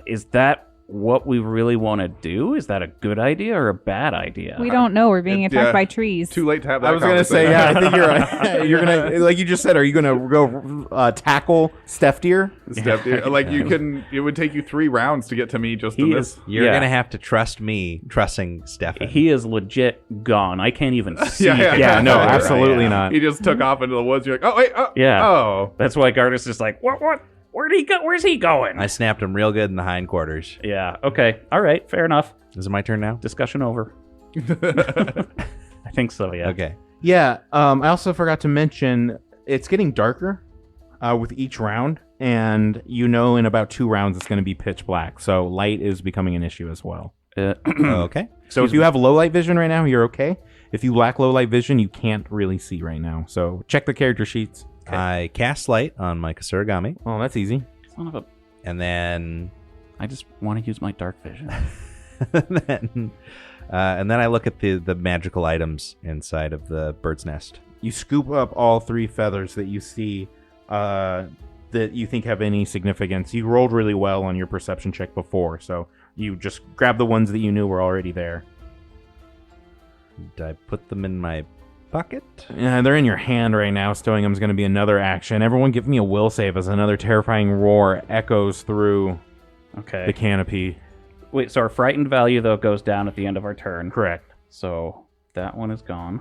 Is that what we really want to do? Is that a good idea or a bad idea? We don't know. We're being attacked yeah. by trees. Too late to have that. I was going to say, yeah, I think you're right. You're going to, like you just said, are you going to go tackle Steph Deer? Step deer. Like you can, it would take you 3 rounds to get to me just in He this. is. You're Yeah. gonna have to trust me, trusting Stephon. He is legit gone. I can't even see. Yeah, yeah, him. Yeah, no, Right, absolutely yeah. not. He just took off into the woods. You're like, oh wait, oh, Yeah. oh. That's why Gardas is like, what? Where'd he go? Where's he going? I snapped him real good in the hindquarters. Yeah. Okay. All right. Fair enough. Is it my turn now? Discussion over. I think so. Yeah. Okay. Yeah, I also forgot to mention, it's getting darker with each round, and in about 2 rounds it's going to be pitch black, so light is becoming an issue as well. Okay. So if you have low light vision right now, you're okay. If you lack low light vision, you can't really see right now. So check the character sheets. I cast light on my Kasuragami, Oh, that's easy. Son of a. and then I just want to use my dark vision. and then I look at the magical items inside of the bird's nest. You scoop up all 3 feathers that you see that you think have any significance. You rolled really well on your perception check before, so you just grab the ones that you knew were already there. Did I put them in my bucket? Yeah, they're in your hand right now. Stowing them is going to be another action. Everyone give me a will save as another terrifying roar echoes through Okay. the canopy. Wait. So our frightened value though goes down at the end of our turn. Correct. So That one is gone.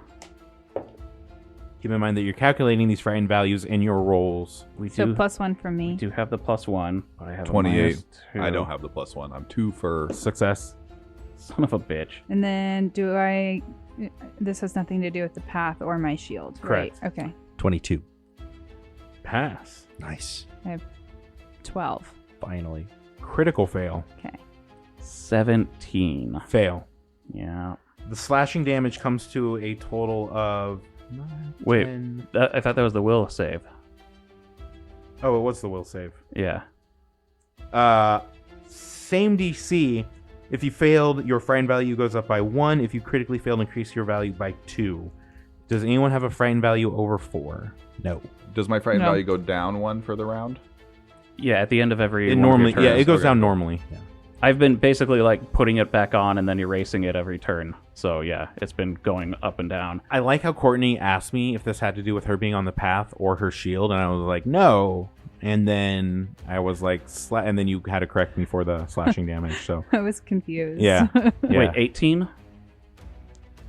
Keep in mind that you're calculating these frightened values in your rolls. We So do, +1 from me. we do have the +1, but I have 28. a -2. I don't have the +1. I'm 2 for. Success. Son of a bitch. And then do I... This has nothing to do with the path or my shield, Correct. right? Okay. 22. Pass. Nice. 12. Finally. Critical fail. Okay. 17. Fail. Yeah. The slashing damage comes to a total of... 9, Wait. 10... I thought that was the will save. Oh, it was the will save. Yeah. Same DC. If you failed, your frightened value goes up by 1. If you critically failed, increase your value by 2. Does anyone have a frightened value over 4? No. Does my frightened No. value go down 1 for the round? Yeah, at the end of every It one of your normally, yeah, turns. it goes Okay. down normally. I've been basically like putting it back on and then erasing it every turn. So yeah, it's been going up and down. I like how Courtney asked me if this had to do with her being on the path or her shield, and I was like, no. And then I was like, and then you had to correct me for the slashing damage. So I was confused. yeah, yeah. Wait, 18?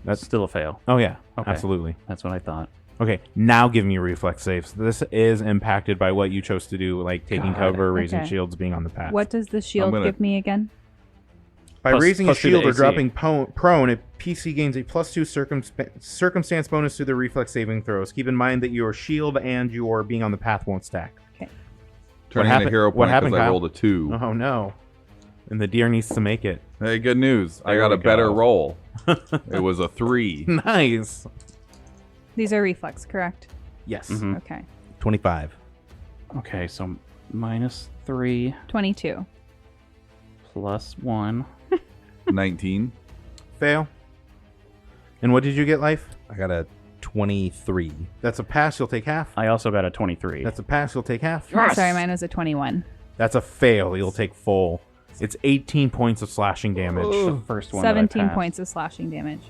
That's Still a fail. Oh yeah, Okay. absolutely. That's what I thought. Okay, now give me reflex saves. This is impacted by what you chose to do, like taking God. cover, raising Okay. shields, being on the path. What does the shield gonna- give me again? By Plus- raising plus a 2 to shield or AC. dropping prone, a PC gains a +2 circumstance bonus to the reflex saving throws. Keep in mind that your shield and your being on the path won't stack. Turning happened- a hero what point happened, because I Kyle? rolled a 2. Oh no. And the deer needs to make it. Hey, good news. I There got we a better go. roll. It was a 3. Nice. These are reflex, correct? Yes. Mhm. Okay. 25. Okay, so -3 22. +1. 19. Fail. And what did you get, Life? I got a 23. That's a pass, you'll take half. I also got a 23. That's a pass, you'll take half. Sorry, mine was a 21. That's a fail, you'll take full. It's 18 points of slashing damage. the first one. that I 17 passed. points of slashing damage.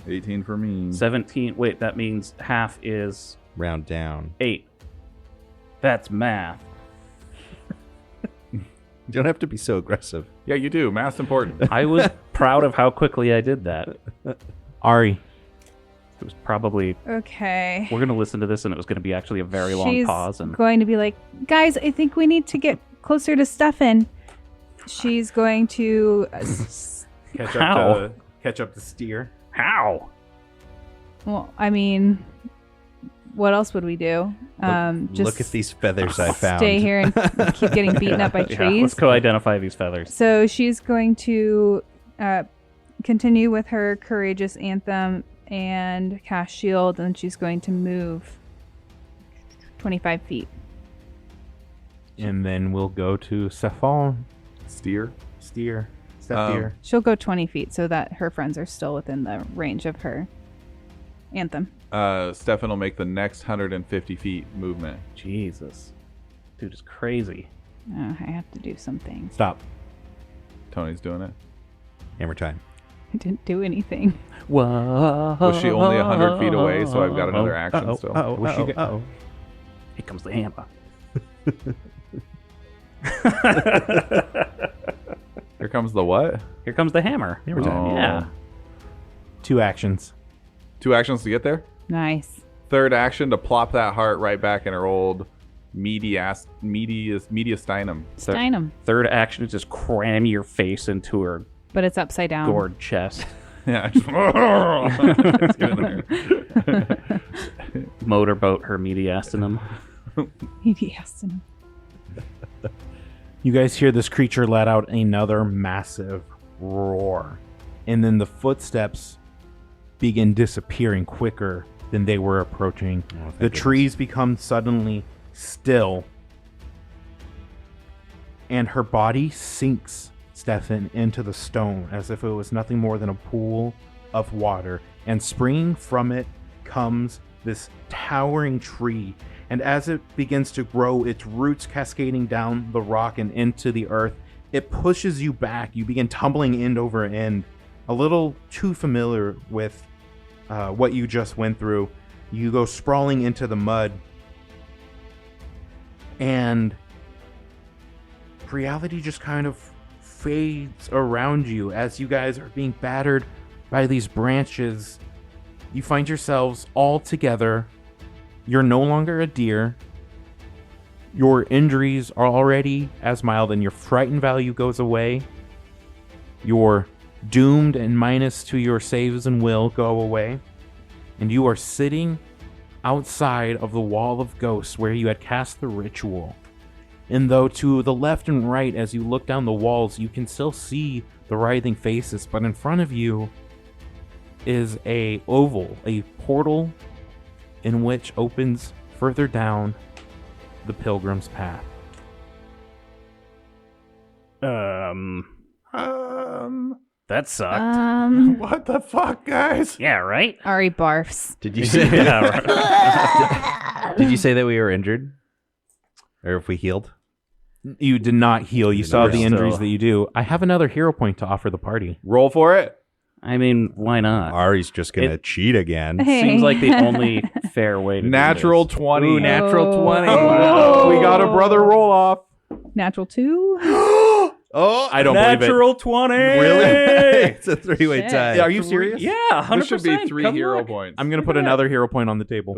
18 for me. 17. Wait, that means half is Round down. 8. That's math. You don't have to be so aggressive. Yeah, you do. Math's important. I was proud of how quickly I did that. Ari. It was probably... Okay. We're going to listen to this, and it was going to be actually a very long She's pause. And going to be like, guys, I think we need to get closer to Stephon. She's going to... Catch How? up to steer. how? well, I mean, what else would we do? Just Look at these feathers I found. stay here and keep getting beaten up by Yeah, trees. let's go identify these feathers. So she's going to continue with her courageous anthem and cast shield, and she's going to move 25 feet. And then we'll go to Stephon. Steer. Steer. Um, Stephir. She'll go 20 feet so that her friends are still within the range of her anthem. Stephon will make the next 150 feet movement. Jesus. Dude is crazy. Oh, I have to do something. Stop. Tony's doing it. Hammer time. I didn't do anything. Whoa. Was she only 100 feet away, so I've got another action still? Was she go- Here comes the hammer. Here comes the what? Here comes the hammer. Hammer time. Oh. Yeah. 2 actions. 2 actions to get there. Nice. Third action to plop that heart right back in her old mediastinum. Steinem. Third action is just cram your face into her But it's upside down. gourd chest. Yeah. Just Let's get in there. Motorboat her mediastinum. Yes. You guys hear this creature let out another massive roar. And then the footsteps begin disappearing quicker than they were approaching. The trees become suddenly still. And her body sinks, Stephon, into the stone as if it was nothing more than a pool of water. And springing from it comes this towering tree. And as it begins to grow, its roots cascading down the rock and into the earth, it pushes you back. You begin tumbling end over end. A little too familiar with what you just went through. You go sprawling into the mud. And reality just kind of fades around you as you guys are being battered by these branches you find yourselves all together. You're no longer a deer. Your injuries are already as mild, and your frightened value goes away. Your doomed and minus to your saves and will go away. And you are sitting outside of the wall of ghosts where you had cast the ritual. And though to the left and right, as you look down the walls, you can still see the writhing faces, but in front of you is a oval, a portal in which opens further down the pilgrim's path. That sucked. What the fuck, guys? Yeah, right? Ari barfs. Did you say? Yeah, right. Did you say that we were injured, or if we healed? You did not heal. You saw We're the injuries still- that you do. I have another hero point to offer the party. Roll for it. I mean, why not? Ari's just gonna cheat again. Hey. Seems like the only fair way to Natural do this. 20. Ooh, natural 20. Oh. We got a brother roll off. Natural 2. Oh, I don't believe it. Natural 20. really? It's a three-way Shit. tie. Yeah, are you serious? Yeah, 100%. This should be 3 Come hero look. points. I'm going to put another hero point on the table.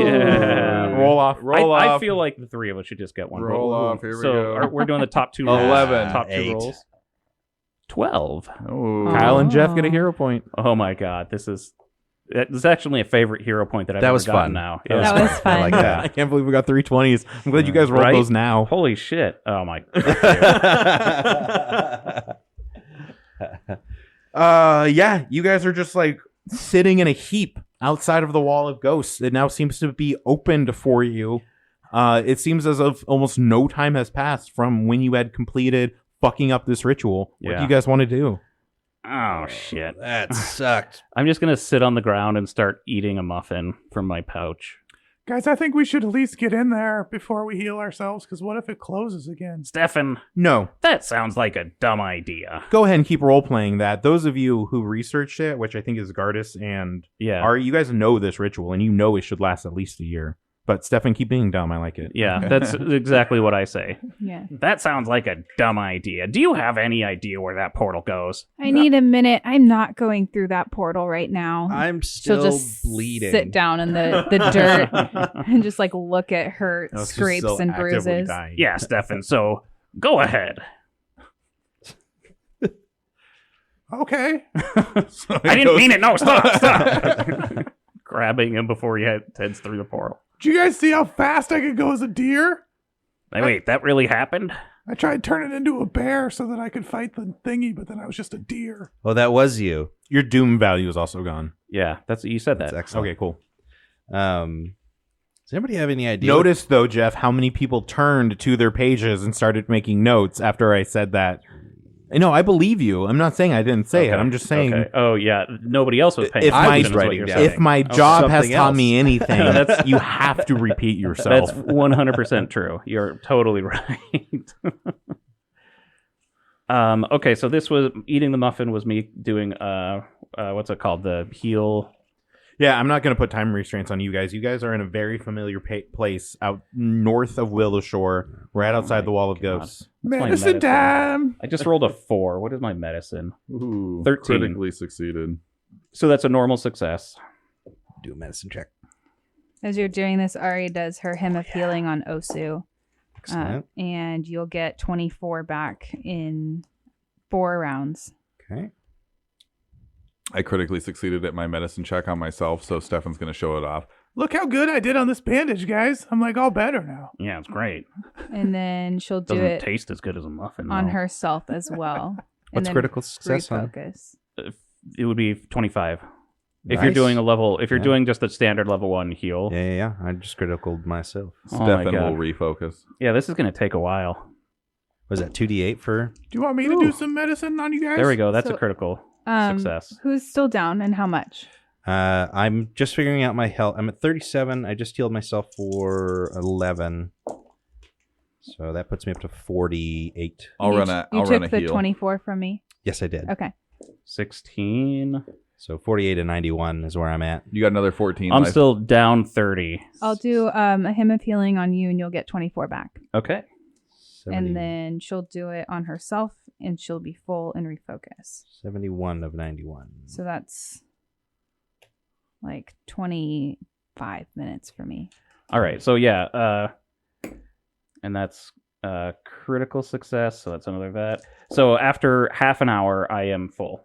Yeah. Roll off. I feel like the three of us should just get one. Roll off. Here we so go. we're doing the top two 11. rolls. Top two 8. rolls. 12. Oh. Kyle and Jeff get a hero point. Oh my god, this is actually a favorite hero point that I've That ever was gotten fun. now. That was That was fun. I like I that. can't believe we got 3 20s. I'm glad you guys rolled Right? those now. Holy shit. Oh my. Yeah, you guys are just like sitting in a heap outside of the wall of ghosts. It now seems to be opened for you. It seems as if almost no time has passed from when you had completed fucking up this ritual. What Yeah. do you guys want to do? Oh shit. That sucked. I'm just going to sit on the ground and start eating a muffin from my pouch. Guys, I think we should at least get in there before we heal ourselves, because what if it closes again? Stefan, No. that sounds like a dumb idea. Go ahead and keep role playing that. Those of you who researched it, which I think is Gardus and Yeah. Ari, you guys know this ritual and you know it should last at least a year. But Stefan, keep being dumb. I like it. Yeah, that's exactly what I say. Yeah. That sounds like a dumb idea. Do you have any idea where that portal goes? I need a minute. I'm not going through that portal right now. I'm She'll still just bleeding. sit down in the dirt and just like look at her No, she's scrapes still and actively bruises. dying. Yeah, Stefan, so go ahead. Okay. I didn't mean it. No, stop. Grabbing him before he heads through the portal. Did you guys see how fast I could go as a deer? Wait, that really happened? I tried turning into a bear so that I could fight the thingy, but then I was just a deer. Oh, that was you. Your doom value is also gone. Yeah, that's you said That's that. excellent. Okay, cool. Does anybody have any idea? Notice, though, Jeff, how many people turned to their pages and started making notes after I said that. No, I believe you. I'm not saying I didn't say it. I'm just saying Okay. Oh yeah, nobody else was paying If attention. my- is what writing you're down. saying. if my job has Something taught else. me anything, you have to repeat yourself. That's 100% true. You're totally right. Okay, so this was eating the muffin was me doing what's it called? The heal. Yeah, I'm not going to put time restraints on you guys. You guys are in a very familiar place out north of Willow Shore, right outside the Wall of God. Ghosts. What's my Medicine time. I just rolled a 4. What is my medicine? Ooh, 13. critically succeeded. So that's a normal success. Do a medicine check. As you're doing this, Ari does her hymn of healing on Osu, Excellent. and you'll get 24 back in 4 rounds. Okay. I critically succeeded at my medicine check on myself, so Stefan's going to show it off. Look how good I did on this bandage, guys. I'm like all better now. Yeah, it's great. And then she'll do Doesn't it taste as good as a muffin. on though. herself as well. And What's then critical success on? refocus. It would be 25. If Nice. you're doing a level, if you're Yeah. doing just a standard level 1 heal. Yeah. I just criticaled myself. Oh my Stefan God. will refocus. Yeah, this is going to take a while. Was that 2d8 for? Do you want me to do some medicine on you guys? There we go. That's So, a critical success. Who's still down and how much? I'm just figuring out my health. I'm at 37. I just healed myself for 11. So that puts me up to 48. I'll You run t- a You I'll took run a the heal. 24 from me. Yes, I did. Okay. 16. So 48 and 91 is where I'm at. You got another 14. I'm life. still down 30. I'll do a hymn of healing on you, and you'll get 24 back. Okay. 70, And then she'll do it on herself, and she'll be full and refocus. 71 of 91. So that's like 25 minutes for me. All right. So yeah, and that's critical success. So that's another that. So after half an hour, I am full.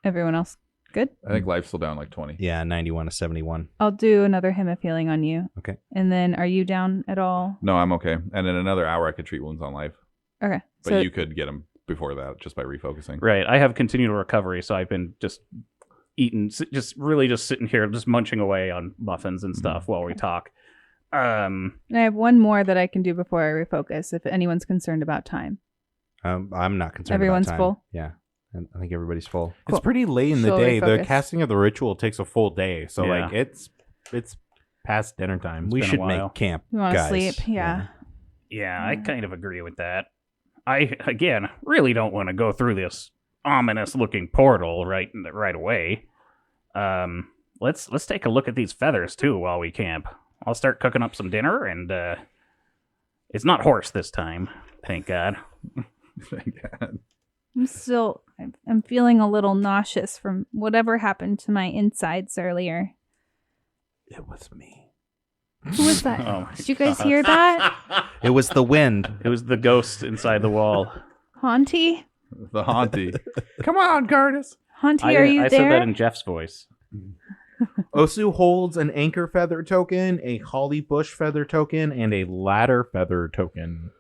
Everyone else good? I think life's still down like 20. Yeah, 91 to 71. I'll do another hymn of healing on you. Okay. And then are you down at all? No, I'm okay. And in another hour, I could treat wounds on life. Okay. But So you could get them before that just by refocusing. Right. I have continual recovery, so I've been just eating, just sitting here, just munching away on muffins and stuff while we talk. and I have one more that I can do before I refocus if anyone's concerned about time. I'm not concerned Everyone's about time. full? Yeah. I think everybody's full. It's pretty late in the She'll day. The refocus. casting of the ritual takes a full day, so Yeah. like it's past dinner time. We been a should while. make camp, You want to guys. sleep? Yeah. Yeah, I kind of agree with that. I, again, really don't want to go through this ominous-looking portal right away. Let's take a look at these feathers, too, while we camp. I'll start cooking up some dinner, and it's not horse this time, thank God. Thank God. I'm feeling a little nauseous from whatever happened to my insides earlier. It was me. Who was that? Oh my Did you guys hear that? It was the wind. It was the ghost inside the wall. Haunty? The Haunty. Come on, Gardas. Haunty, are you I there? said that in Jeff's voice. Osu holds an anchor feather token, a holly bush feather token, and a ladder feather token.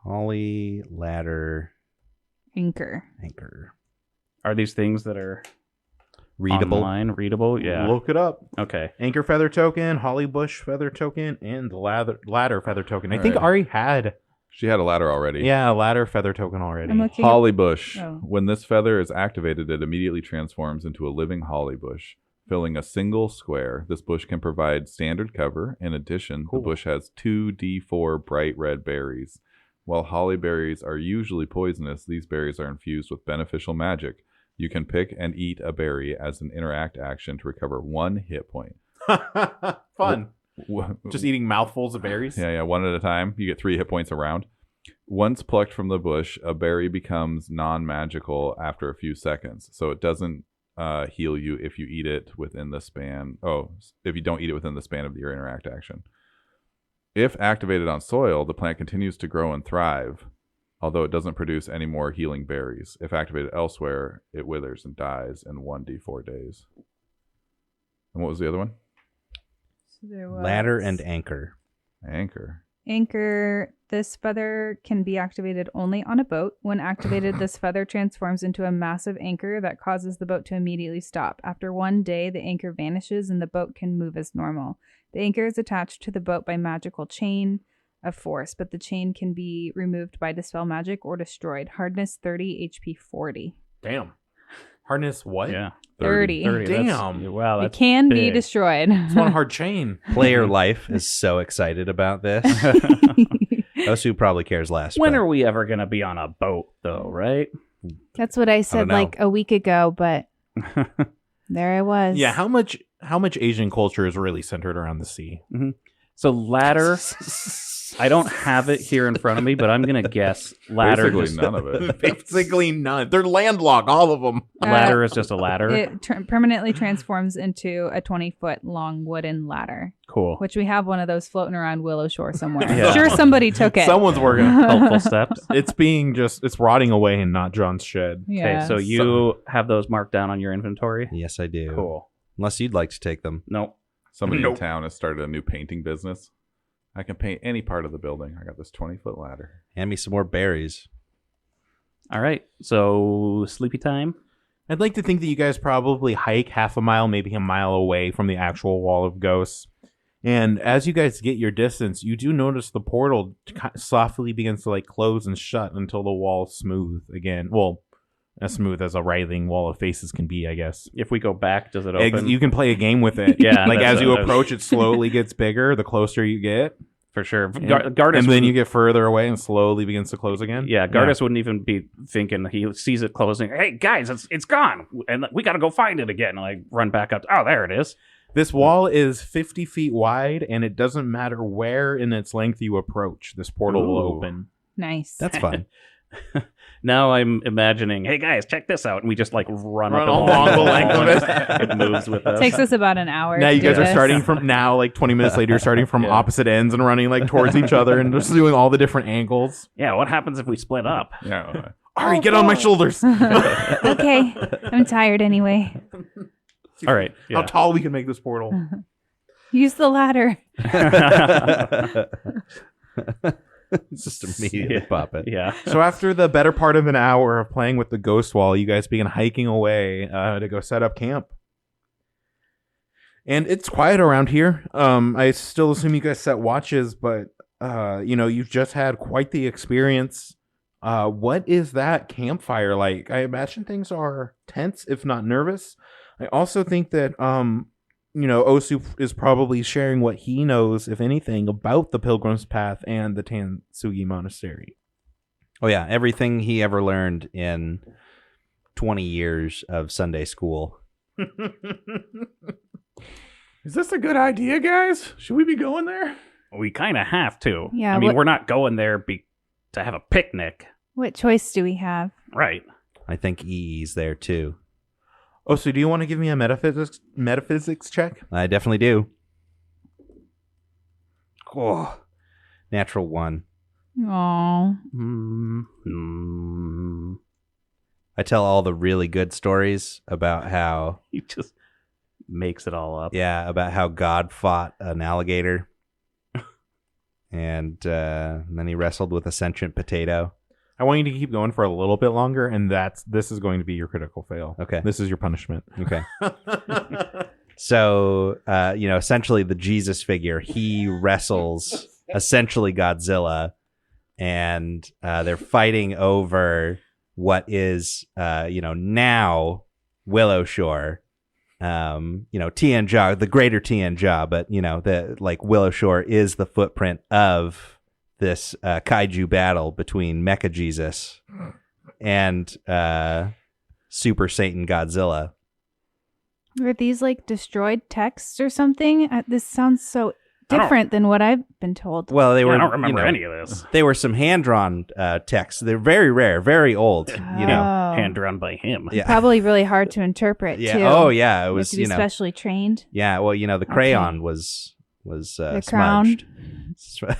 Holly, ladder, Anchor. anchor. Are these things that are Readable. online, readable? Yeah. Look it up. Okay. Anchor feather token, holly bush feather token, and the ladder feather token. I think Alright. Ari had She had a ladder already. a ladder feather token already. I'm looking Holly bush. Oh. When this feather is activated, it immediately transforms into a living holly bush, filling a single square. This bush can provide standard cover. In addition, Cool. the bush has 2d4 bright red berries. While holly berries are usually poisonous, these berries are infused with beneficial magic. You can pick and eat a berry as an interact action to recover 1 hit point. Fun. Wh- Just eating mouthfuls of berries. Yeah, one at a time. You get 3 hit points a round. Once plucked from the bush, a berry becomes non-magical after a few seconds. So it doesn't heal you if you eat it within the span. Oh, if you don't eat it within the span of your interact action. If activated on soil, the plant continues to grow and thrive, although it doesn't produce any more healing berries. If activated elsewhere, it withers and dies in 1d4 days. And what was the other one? So there was Ladder and anchor. Anchor. Anchor. This feather can be activated only on a boat. When activated, this feather transforms into a massive anchor that causes the boat to immediately stop. After 1 day, the anchor vanishes and the boat can move as normal. The anchor is attached to the boat by magical chain of force, but the chain can be removed by dispel magic or destroyed. Hardness 30, HP 40. Damn. Hardness what? Yeah. 30. 30. Damn. Wow. It That's can be big. destroyed. It's one hard chain. Player life is so excited about this. Osu probably cares less. When but are we ever going to be on a boat, though, right? That's what I said know. like a week ago, but there I was. Yeah, how much Asian culture is really centered around the sea? So ladder, I don't have it here in front of me, but I'm going to guess ladder. Basically none of it. Basically none. They're landlocked, all of them. Ladder is just a ladder. It permanently transforms into a 20-foot long wooden ladder, Cool. which we have one of those floating around Willow Shore somewhere. Yeah. Sure, somebody took it. Someone's working. Helpful steps. It's rotting away in not John's shed. Yeah. Okay, so you have those marked down on your inventory? yes, I do. Cool. Unless you'd like to take them. Nope. Somebody in Nope. town has started a new painting business. I can paint any part of the building. I got this 20-foot ladder. Hand me some more berries. All right. So sleepy time. I'd like to think that you guys probably hike half a mile, maybe a mile away from the actual wall of ghosts. And as you guys get your distance, you do notice the portal softly begins to like close and shut until the wall's smooth again. Well, as smooth as a writhing wall of faces can be, I guess. If we go back, does it open? You can play a game with it. Yeah, like that's as you what I was- approach, it slowly gets bigger the closer you get. For sure. And, Gardas and then you wouldn't- get further away and slowly begins to close again. Yeah, Gardas wouldn't even be thinking. He sees it closing. Hey, guys, it's gone. And we got to go find it again. And like run back up. Oh, there it is. This wall is 50 feet wide, and it doesn't matter where in its length you approach. This portal will Ooh. open. Nice. That's fun. Now I'm imagining, hey guys, check this out, and we just like run up along the length of it. It moves with us. Takes us about an hour. Now to you do guys are this. starting from now, like 20 minutes later, you're starting from Yeah. opposite ends and running like towards each other and just doing all the different angles. Yeah, what happens if we split up? Yeah. Ari, get on my shoulders. Okay, I'm tired anyway. All right. How Yeah. tall we can make this portal. Use the ladder. Just immediately Yeah. pop it. Yeah. So after the better part of an hour of playing with the ghost wall, you guys begin hiking away to go set up camp. And it's quiet around here. I still assume you guys set watches, but you've just had quite the experience. What is that campfire like? I imagine things are tense, if not nervous. I also think that Osu is probably sharing what he knows, if anything, about the Pilgrim's Path and the Tansugi Monastery. Oh yeah, everything he ever learned in 20 years of Sunday school. Is this a good idea, guys? Should we be going there? We kind of have to. Yeah, I mean, what- we're not going there to have a picnic. What choice do we have? Right. I think EE's there too. So do you want to give me a metaphysics check? I definitely do. Oh, natural 1. Oh, I tell all the really good stories about how, He just makes it all up. about how God fought an alligator. And then he wrestled with a sentient potato. I want you to keep going for a little bit longer, and this is going to be your critical fail. Okay. This is your punishment. Okay. So, essentially the Jesus figure, he wrestles essentially Godzilla, and they're fighting over what is, now Willow Shore. Tianjia, the greater Tianjia, but, Willow Shore is the footprint of this kaiju battle between Mecha Jesus and Super Satan Godzilla. were these like destroyed texts or something? This sounds so different than what I've been told. Well, they were. I don't remember you know, any of this. They were some hand-drawn texts. They're very rare, very old. You know. Oh. Hand drawn by him. Yeah. Probably really hard to interpret Yeah. too. Oh, yeah. It You have was. to be specially trained. Yeah. Well, the crayon was The crown. smudged.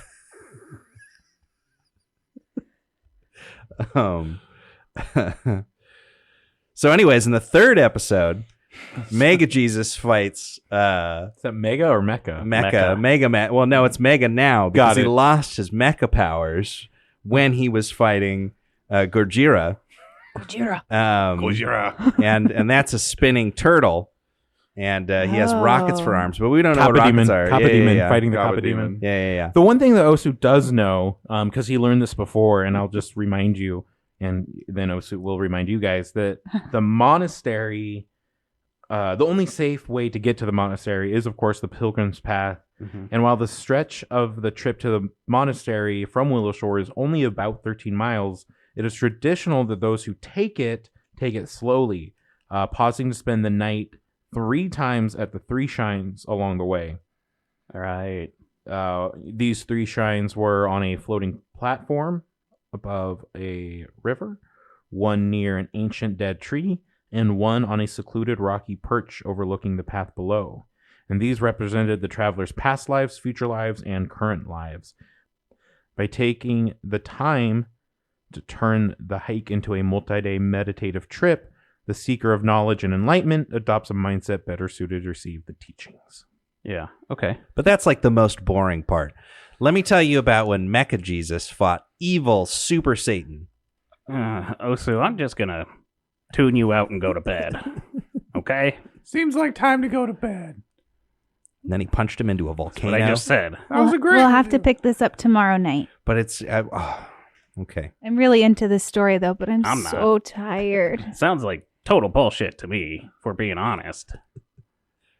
So, anyways, in the third episode, Mega Jesus fights Is that Mega or Mecha? Mecha. Mega Man. Well, no, it's Mega now because Got it. he lost his mecha powers when he was fighting Gojira. And that's a spinning turtle, and he has rockets for Oh. arms, but we don't know what Kappa rockets Demon, are. Kappa Yeah, yeah, Demon yeah. fighting the Kappa Kappa Demon. Demon. Yeah. The one thing that Osu does know, because he learned this before, and I'll just remind you, and then Osu will remind you guys, that the monastery, the only safe way to get to the monastery is, of course, the Pilgrim's Path. Mhm. And while the stretch of the trip to the monastery from Willow Shore is only about 13 miles, it is traditional that those who take it slowly, pausing to spend the night 3 times at the 3 shrines along the way. All right. These 3 shrines were on a floating platform above a river, one near an ancient dead tree, and one on a secluded rocky perch overlooking the path below. And these represented the traveler's past lives, future lives, and current lives. By taking the time to turn the hike into a multi-day meditative trip, the seeker of knowledge and enlightenment adopts a mindset better suited to receive the teachings. Yeah. Okay. But that's like the most boring part. Let me tell you about when Mecha Jesus fought evil Super Satan. Osu, I'm just gonna tune you out and go to bed. Okay. Seems like time to go to bed. And then he punched him into a What volcano. I just said. That was a great. We'll have to pick this up tomorrow night. But it's okay. I'm really into this story though, but I'm I'm not. so tired. Sounds like total bullshit to me, if we're being honest.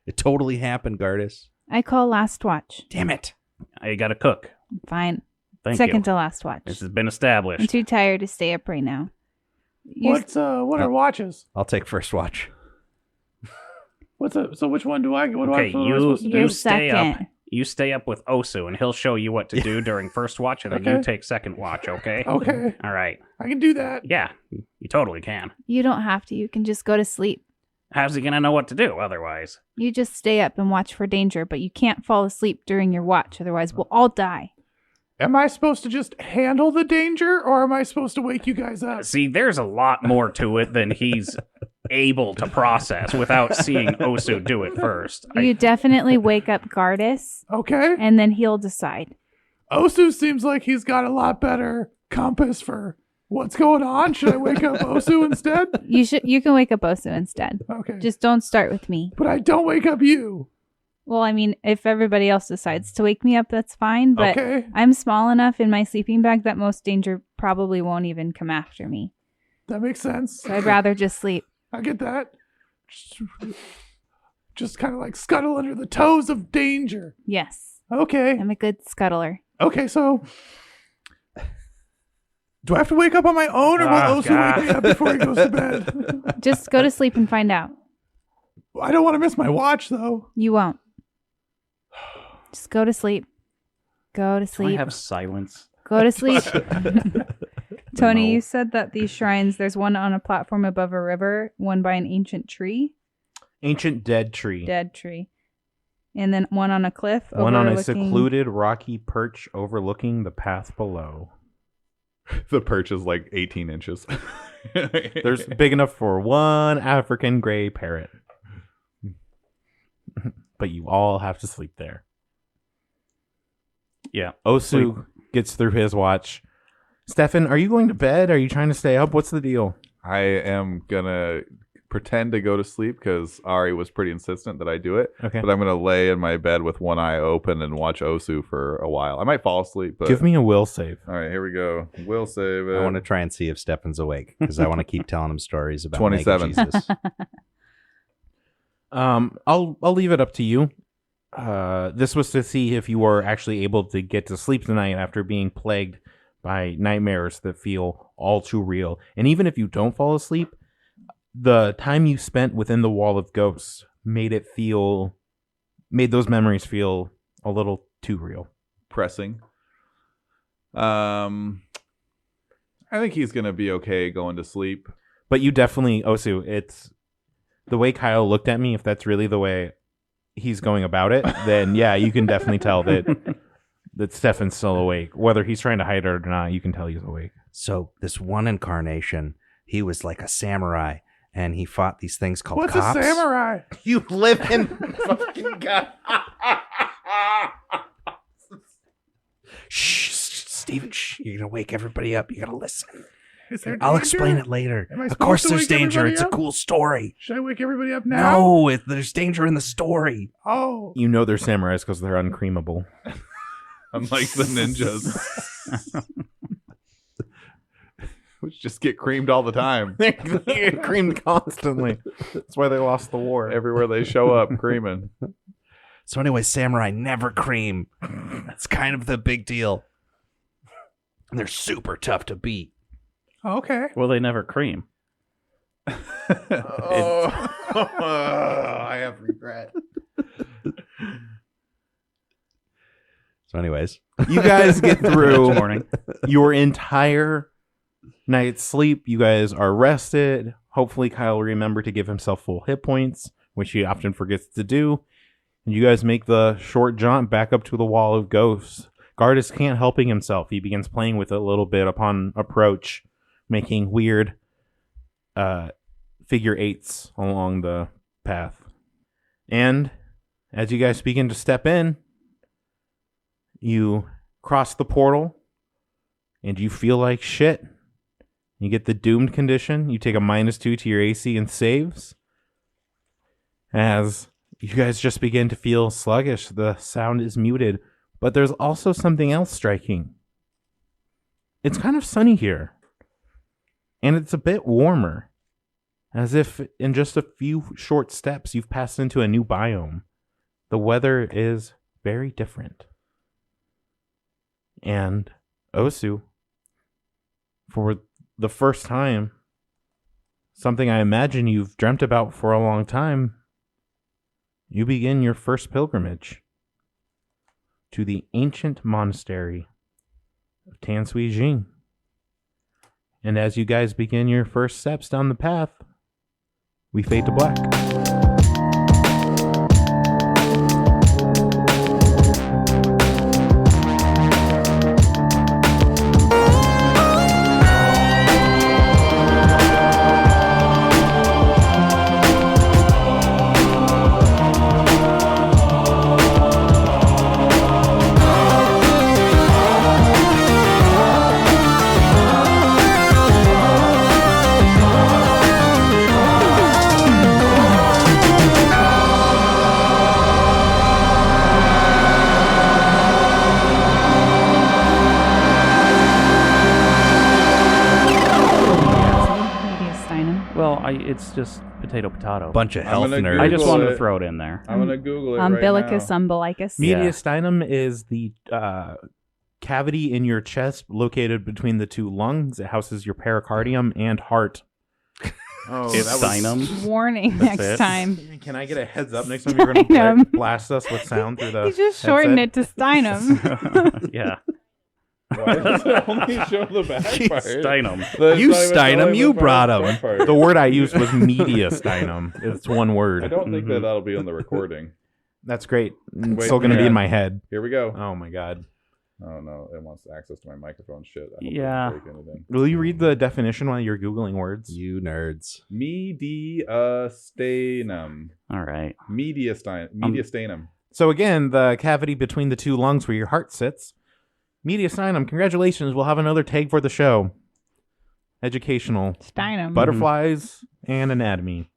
It totally happened, Gardis. I call last watch. Damn it. I gotta cook. Fine. Thank Second you. to last watch. This has been I'm established. too tired to stay up right now. You What are watches? I'll take first watch. So which one do I get? What Okay, what am I supposed to do? You're you stay up. second. You stay up with Osu, and he'll show you what to do during first watch, and then you take second watch, okay? Okay. All right. I can do that. Yeah, you totally can. You don't have to. You can just go to sleep. How's he going to know what to do otherwise? You just stay up and watch for danger, but you can't fall asleep during your watch, otherwise we'll all die. Am I supposed to just handle the danger, or am I supposed to wake you guys up? See, there's a lot more to it than he's able to process without seeing Osu do it first. You definitely wake up Gardas, Okay. and then he'll decide. Osu seems like he's got a lot better compass for what's going on. Should I wake up Osu instead? You can wake up Osu instead. Okay. Just don't start with me. But I don't wake up you. Well, I mean, if everybody else decides to wake me up, that's fine. But Okay. I'm small enough in my sleeping bag that most danger probably won't even come after me. That makes sense. So I'd rather just sleep. I get that. Just kind of like scuttle under the toes of danger. Yes, Okay. I'm a good scuttler. Okay, so do I have to wake up on my own, or will Oh, Osu God. wake me up before he goes to bed? Just go to sleep and find out. I don't want to miss my watch, though. You won't. Just go to sleep. Go to Can I sleep. have silence? Go to sleep. Tony, No. you said that these shrines, there's one on a platform above a river, one by an ancient tree, Ancient dead tree. dead tree, and then one on a cliff. One on a overlooking- secluded rocky perch overlooking the path below. The perch is like 18 inches. There's big enough for one African gray parrot. But you all have to sleep there. Yeah. Osu gets through his watch. Stephon, are you going to bed? Are you trying to stay up? What's the deal? I am gonna pretend to go to sleep because Ari was pretty insistent that I do it. Okay. But I'm gonna lay in my bed with one eye open and watch Osu for a while. I might fall asleep, but Give me a will save. all right, here we go. We'll save it. I want to try and see if Stefan's awake because I want to keep telling him stories about 27. Mega Jesus. I'll leave it up to you. This was to see if you were actually able to get to sleep tonight after being plagued by nightmares that feel all too real. And even if you don't fall asleep, the time you spent within the wall of ghosts made those memories feel a little too real. pressing. I think he's gonna be okay going to sleep. But you definitely, Osu, it's the way Kyle looked at me. If that's really the way he's going about it, then yeah, you can definitely tell that Stefan's still awake. Whether he's trying to hide it or not, you can tell he's awake. So this one incarnation, he was like a samurai, and he fought these things called What's cops. a samurai? You live in fucking God. Shh, Steven, shh, you're gonna wake everybody up. You gotta listen. Is there I'll danger? explain it later. Am I Of supposed course, to there's wake danger. everybody It's a up? cool story. Should I wake everybody up now? No, there's danger in the story. Oh. You know they're samurais because they're uncreamable. Unlike the ninjas, which just get creamed all the time. They get creamed constantly. That's why they lost the war. Everywhere they show up, creaming. So anyway, samurai never cream. That's kind of the big deal. And they're super tough to beat. Okay. Well, they never cream. I have regret. So anyways, You guys get through Next morning. your entire night's sleep. You guys are rested. Hopefully, Kyle will remember to give himself full hit points, which he often forgets to do. And you guys make the short jaunt back up to the wall of ghosts. Gardas can't helping himself. He begins playing with it a little bit upon approach, making weird figure eights along the path. And as you guys begin to step in, you cross the portal and you feel like shit. You get the doomed condition. You take a -2 to your AC and saves. As you guys just begin to feel sluggish, the sound is muted. But there's also something else striking. It's kind of sunny here. And it's a bit warmer. As if in just a few short steps you've passed into a new biome. The weather is very different. And Osu, for the first time, something I imagine you've dreamt about for a long time, you begin your first pilgrimage. to the ancient monastery of Tan Sui Jing. And as you guys begin your first steps down the path, we fade to black. Well, it's just potato. Bunch of health gonna nerds. I just wanted to it. throw it in there. I'm gonna Google it Umbilicus right now. umbilicus. Yeah. Mediastinum is the cavity in your chest located between the two lungs. It houses your pericardium and heart. Oh, It's that was sinum. Warning That's next it. time. Can I get a heads up next time you're going to Steinum. blast us with sound through the You just shortened headset? it to Steinum. Yeah. Why does it only show the back part? Steinum. That's You not even Stein 'em, showing you the brought front 'em. part. The word I used was mediastinum. It's one word. I don't think that that'll be on the recording. That's great. It's Wait, still going to be yeah. in my head. Here we go. Oh my god. Oh no, it wants access to my microphone. Shit. I hope it Yeah. doesn't break anything. Will you read the definition while you're Googling words? You nerds. Mediastinum. All right. Mediastinum. So again, the cavity between the two lungs where your heart sits. Mediastinum. Congratulations. We'll have another tag for the show. Educational. Steinum. Butterflies and anatomy.